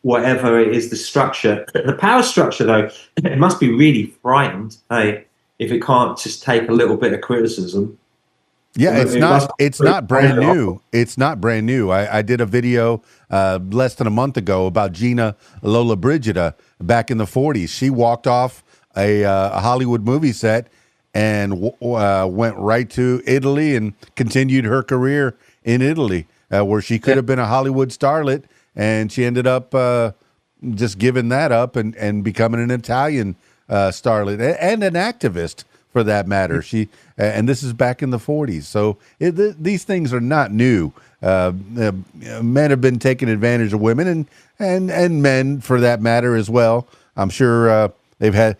[SPEAKER 2] whatever it is, the structure, the power structure, though, it must be really frightened, hey, if it can't just take a little bit of criticism.
[SPEAKER 1] Yeah, it's not brand new. It's not brand new. I did a video less than a month ago about Gina Lollobrigida back in the 40s. She walked off a Hollywood movie set and went right to Italy and continued her career in Italy, where she could have been a Hollywood starlet, and she ended up just giving that up and becoming an Italian starlet and an activist, for that matter. She and this is back in the 40s. So these things are not new. Men have been taking advantage of women, and men, for that matter, as well. I'm sure they've had.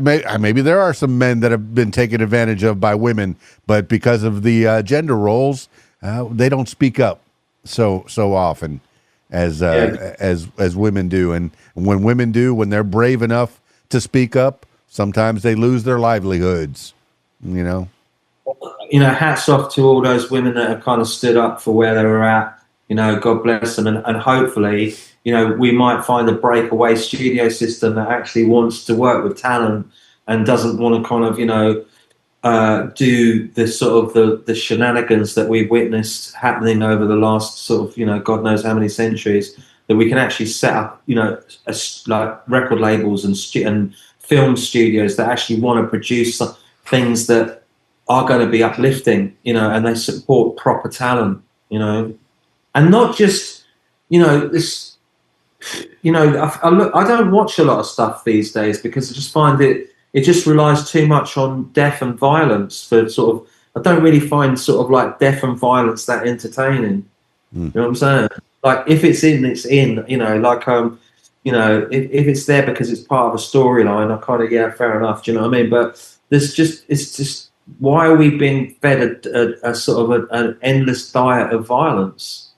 [SPEAKER 1] Maybe there are some men that have been taken advantage of by women, but because of the gender roles, they don't speak up so often as women do. And when women do, when they're brave enough to speak up, sometimes they lose their livelihoods,
[SPEAKER 2] hats off to all those women that have kind of stood up for where they were at. God bless them. And hopefully, we might find a breakaway studio system that actually wants to work with talent and doesn't want to kind of, do the sort of the shenanigans that we've witnessed happening over the last sort of, God knows how many centuries, that we can actually set up, like record labels and film studios that actually want to produce things that are going to be uplifting, and they support proper talent, and not just, this, I don't watch a lot of stuff these days because I just find it just relies too much on death and violence for sort of, I don't really find sort of like death and violence that entertaining. You know what I'm saying? Like if it's in, if it's there because it's part of a storyline, I kind of, fair enough. Do you know what I mean? But it's just, why are we being fed a sort of an endless diet of violence?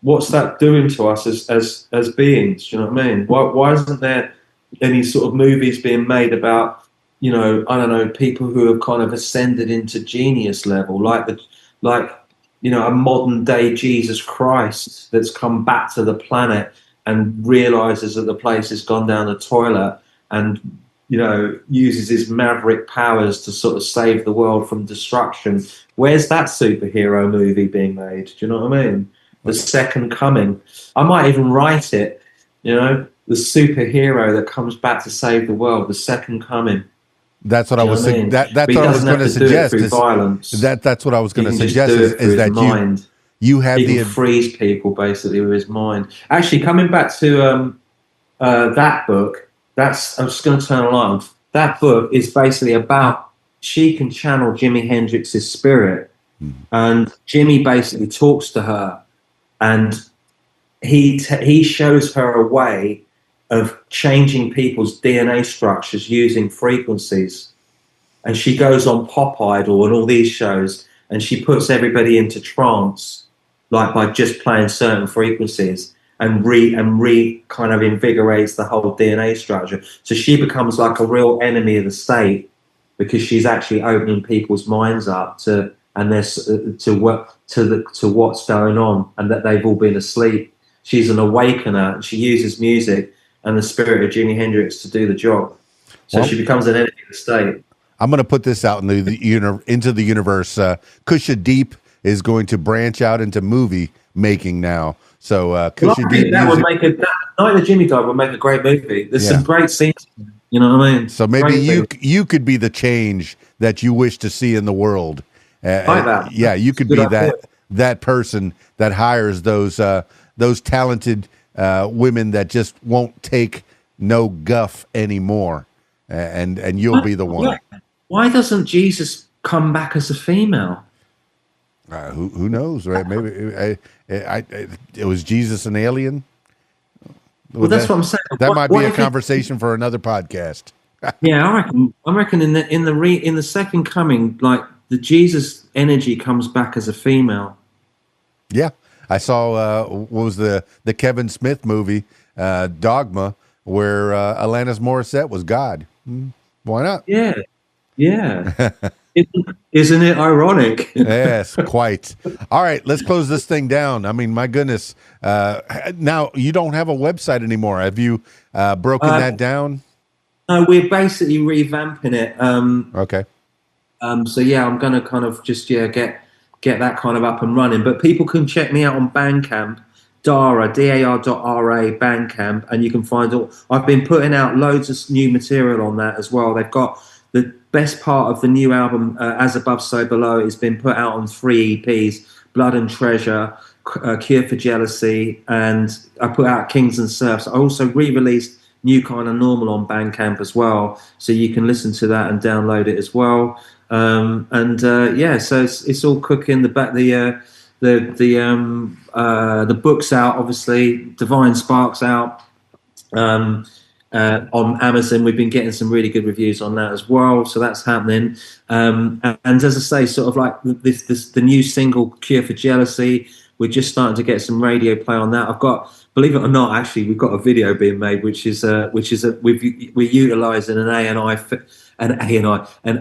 [SPEAKER 2] What's that doing to us as beings? Do you know what I mean? Why isn't there any sort of movies being made about, I don't know, people who have kind of ascended into genius level, like a modern day Jesus Christ that's come back to the planet and realizes that the place has gone down the toilet and, uses his maverick powers to sort of save the world from destruction. Where's that superhero movie being made? Do you know what I mean? The Second Coming. I might even write it, the superhero that comes back to save the world, the Second Coming.
[SPEAKER 1] That's what I was saying. That's what I was going to suggest. That's what I was going to suggest is that
[SPEAKER 2] mind.
[SPEAKER 1] You have
[SPEAKER 2] he can freeze people basically with his mind. Actually, coming back to that book, I'm just going to turn a light on. That book is basically about, she can channel Jimi Hendrix's spirit, and Jimmy basically talks to her, and he shows her a way of changing people's DNA structures using frequencies. And she goes on Pop Idol and all these shows, and she puts everybody into trance, like by just playing certain frequencies, and re kind of invigorates the whole DNA structure. So she becomes like a real enemy of the state because she's actually opening people's minds up to what's going on, and that they've all been asleep. She's an awakener, and she uses music and the spirit of Jimi Hendrix to do the job. So she becomes an enemy of the state.
[SPEAKER 1] I'm going to put this out into the universe. Kusha Deep is going to branch out into movie making now. So Kusha
[SPEAKER 2] I
[SPEAKER 1] Deep
[SPEAKER 2] think that would
[SPEAKER 1] Music.
[SPEAKER 2] make Night of Jimmy Dive would make a great movie. There's some great scenes. You know what I mean?
[SPEAKER 1] So maybe
[SPEAKER 2] Great
[SPEAKER 1] you could be the change that you wish to see in the world.
[SPEAKER 2] like that.
[SPEAKER 1] Yeah, you could
[SPEAKER 2] Good
[SPEAKER 1] be
[SPEAKER 2] idea.
[SPEAKER 1] that person that hires those talented women that just won't take no guff anymore, and you'll be the one.
[SPEAKER 2] Why doesn't Jesus come back as a female?
[SPEAKER 1] Who knows, right? Maybe it was Jesus an alien.
[SPEAKER 2] Well, that's what I'm saying.
[SPEAKER 1] That might be a conversation for another podcast.
[SPEAKER 2] Yeah, I reckon in the second coming, like the Jesus energy comes back as a female.
[SPEAKER 1] Yeah, I saw what was the Kevin Smith movie Dogma, where Alanis Morissette was God. Why not?
[SPEAKER 2] Yeah. Isn't it ironic?
[SPEAKER 1] Yes, quite. All right, let's close this thing down. I mean, my goodness. Now, you don't have a website anymore. Have you broken that down?
[SPEAKER 2] No, we're basically revamping it.
[SPEAKER 1] Okay.
[SPEAKER 2] So yeah, I'm going to kind of just get that kind of up and running. But people can check me out on Bandcamp, Darragh, DAR.RA, Bandcamp, and you can find all. I've been putting out loads of new material on that as well. They've got the best part of the new album, As Above, So Below, has been put out on 3 EPs: Blood and Treasure, Cure for Jealousy, and I put out Kings and Serfs. I also re-released New Kind of Normal on Bandcamp as well, so you can listen to that and download it as well. So it's all cooking. The book's out, obviously. Divine Spark's out on Amazon. We've been getting some really good reviews on that as well, so that's happening. And as I say, sort of like the new single Cure for Jealousy, we're just starting to get some radio play on that. I've got, believe it or not, actually, we've got a video being made, we're utilising an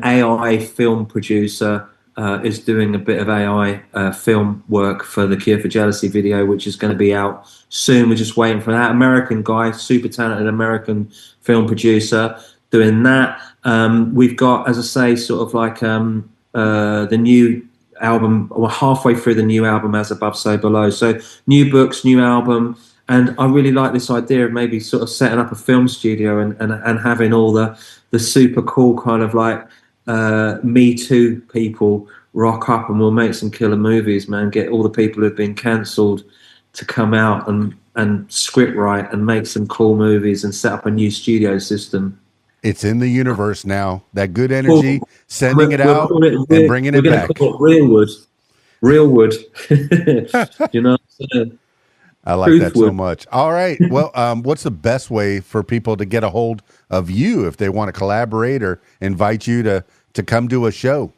[SPEAKER 2] AI film producer is doing a bit of AI film work for the Cure for Jealousy video, which is going to be out soon. We're just waiting for that. American guy, super talented American film producer, doing that. We've got, as I say, sort of like the new album. We're halfway through the new album, As Above, So Below. So new books, new album. And I really like this idea of maybe sort of setting up a film studio and having all the super cool kind of like Me Too people rock up, and we'll make some killer movies, man. Get all the people who've been cancelled to come out and script write and make some cool movies and set up a new studio system.
[SPEAKER 1] It's in the universe now. That good energy, sending it out and bringing it back.
[SPEAKER 2] We're going to call it Real Wood. You know.
[SPEAKER 1] I like that so much. All right. Well, what's the best way for people to get a hold of you if they want to collaborate or invite you to come to a show?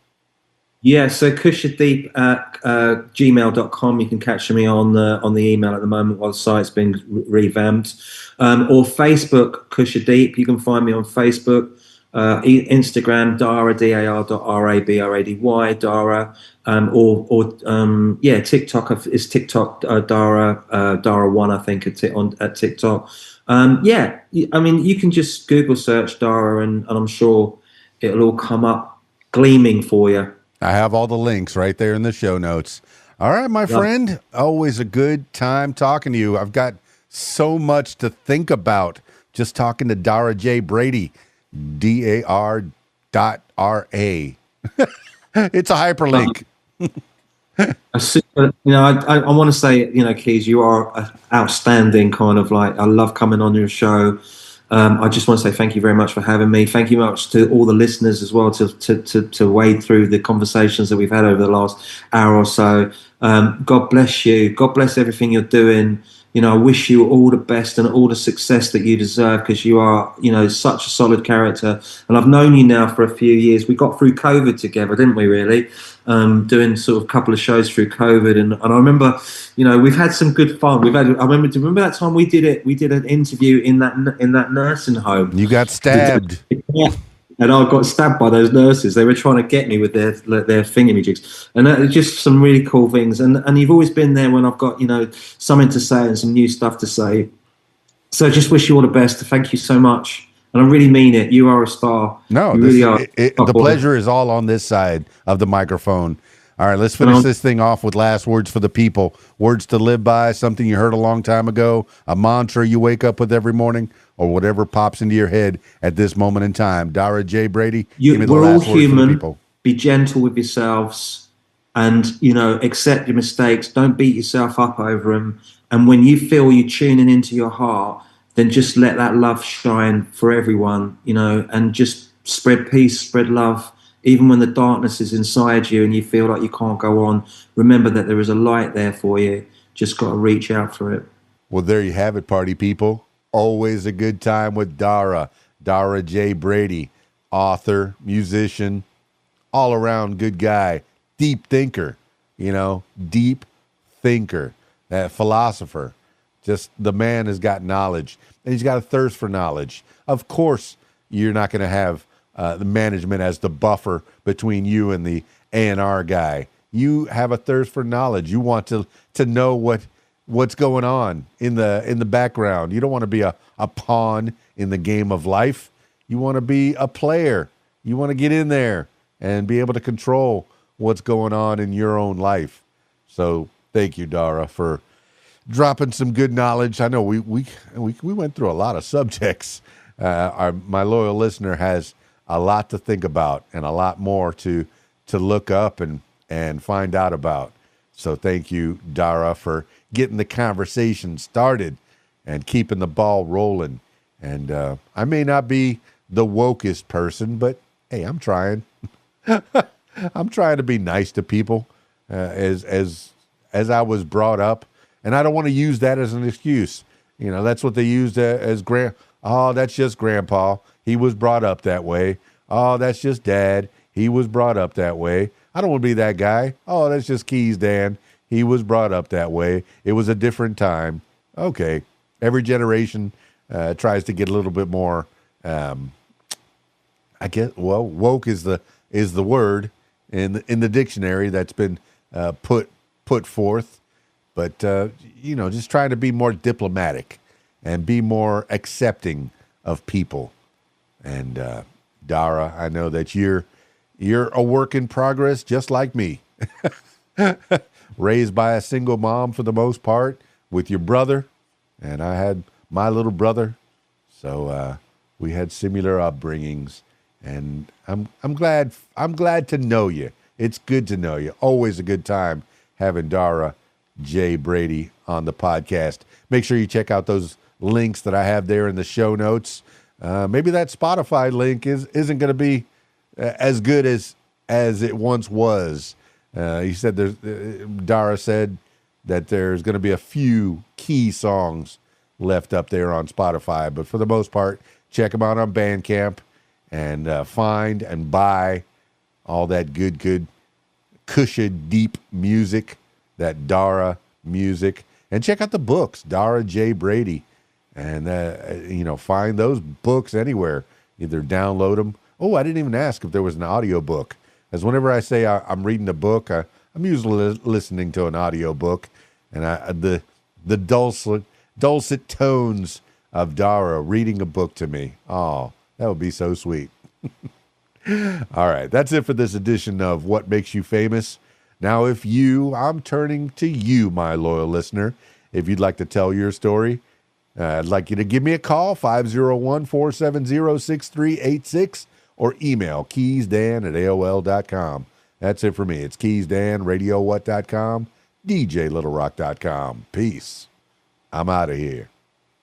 [SPEAKER 2] Yeah, so kushadeep at gmail.com. You can catch me on the email at the moment while the site's being revamped. Or Facebook, Kusha Deep. You can find me on Facebook. Instagram, Darragh, DAR.RABRADY, Darragh. TikTok is TikTok, Darragh1, I think, at TikTok. I mean, you can just Google search Darragh and I'm sure it'll all come up gleaming for you.
[SPEAKER 1] I have all the links right there in the show notes. All right, my friend, always a good time talking to you. I've got so much to think about just talking to Darragh J. Brady, DAR.RA. It's a hyperlink.
[SPEAKER 2] I want to say, Keys, you are outstanding. Kind of like, I love coming on your show. I just want to say thank you very much for having me. Thank you much to all the listeners as well to wade through the conversations that we've had over the last hour or so. God bless you. God bless everything you're doing. I wish you all the best and all the success that you deserve, because you are, such a solid character. And I've known you now for a few years. We got through COVID together, didn't we, really? Doing sort of a couple of shows through COVID. And I remember, we've had some good fun. Do you remember that time we did an interview in that nursing home?
[SPEAKER 1] You got stabbed.
[SPEAKER 2] Yeah. And I got stabbed by those nurses. They were trying to get me with their thingamajigs. And that, just some really cool things. And you've always been there when I've got, something to say and some new stuff to say. So I just wish you all the best. Thank you so much. And I really mean it. You are a star.
[SPEAKER 1] No, the pleasure is all on this side of the microphone. All right, let's
[SPEAKER 2] And
[SPEAKER 1] finish this thing off with last words for the people. Words to live by, something you heard a long time ago, a mantra you wake up with every morning, or whatever pops into your head at this moment in time. Darragh J. Brady, give me the
[SPEAKER 2] we're all
[SPEAKER 1] last words for the
[SPEAKER 2] human.
[SPEAKER 1] people.
[SPEAKER 2] Be gentle with yourselves, and accept your mistakes. Don't beat yourself up over them. And when you feel you're tuning into your heart, then just let that love shine for everyone. And just spread peace, spread love. Even when the darkness is inside you and you feel like you can't go on, remember that there is a light there for you. Just got to reach out for it.
[SPEAKER 1] Well, there you have it, party people. Always a good time with Darragh J. Brady, author, musician, all around good guy, deep thinker, deep thinker, that philosopher. Just the man has got knowledge, and he's got a thirst for knowledge. Of course, you're not going to have the management as the buffer between you and the A&R guy. You have a thirst for knowledge. You want to know what's going on in the background. You don't want to be a pawn in the game of life. You want to be a player. You want to get in there and be able to control what's going on in your own life. So thank you, Darragh, for dropping some good knowledge. I know we went through a lot of subjects. My loyal listener has a lot to think about and a lot more to look up and find out about. So thank you, Darragh, for getting the conversation started and keeping the ball rolling. And I may not be the wokest person, but hey, I'm trying. I'm trying to be nice to people as I was brought up, and I don't want to use that as an excuse. That's what they used as Oh, that's just grandpa. He was brought up that way. Oh, that's just dad. He was brought up that way. I don't want to be that guy. Oh, that's just KeysDAN. He was brought up that way. It was a different time. Okay. Every generation tries to get a little bit more, woke is the word in the dictionary that's been put forth. But, just trying to be more diplomatic and be more accepting of people. And Darragh, I know that you're a work in progress, just like me. Raised by a single mom for the most part, with your brother, and I had my little brother, so we had similar upbringings. And I'm glad to know you. It's good to know you. Always a good time having Darragh J. Brady on the podcast. Make sure you check out those links that I have there in the show notes. Maybe that Spotify link isn't going to be as good as it once was. He said Darragh said that there's going to be a few key songs left up there on Spotify, but for the most part, check them out on Bandcamp and find and buy all that good Kusha deep music, that Darragh music, and check out the books, Darragh J. Brady, and find those books anywhere. Either download them. Oh, I didn't even ask if there was an audio book. As whenever I say I'm reading a book, I'm usually listening to an audio book, and the dulcet tones of Darragh reading a book to me. Oh, that would be so sweet. All right, that's it for this edition of What Makes You Famous. Now, I'm turning to you, my loyal listener. If you'd like to tell your story, I'd like you to give me a call, 501-470-6386, or email keysdan@aol.com. That's it for me. It's KeysDAN, RadioWhat.com, DJLittleRock.com. Peace. I'm out of here.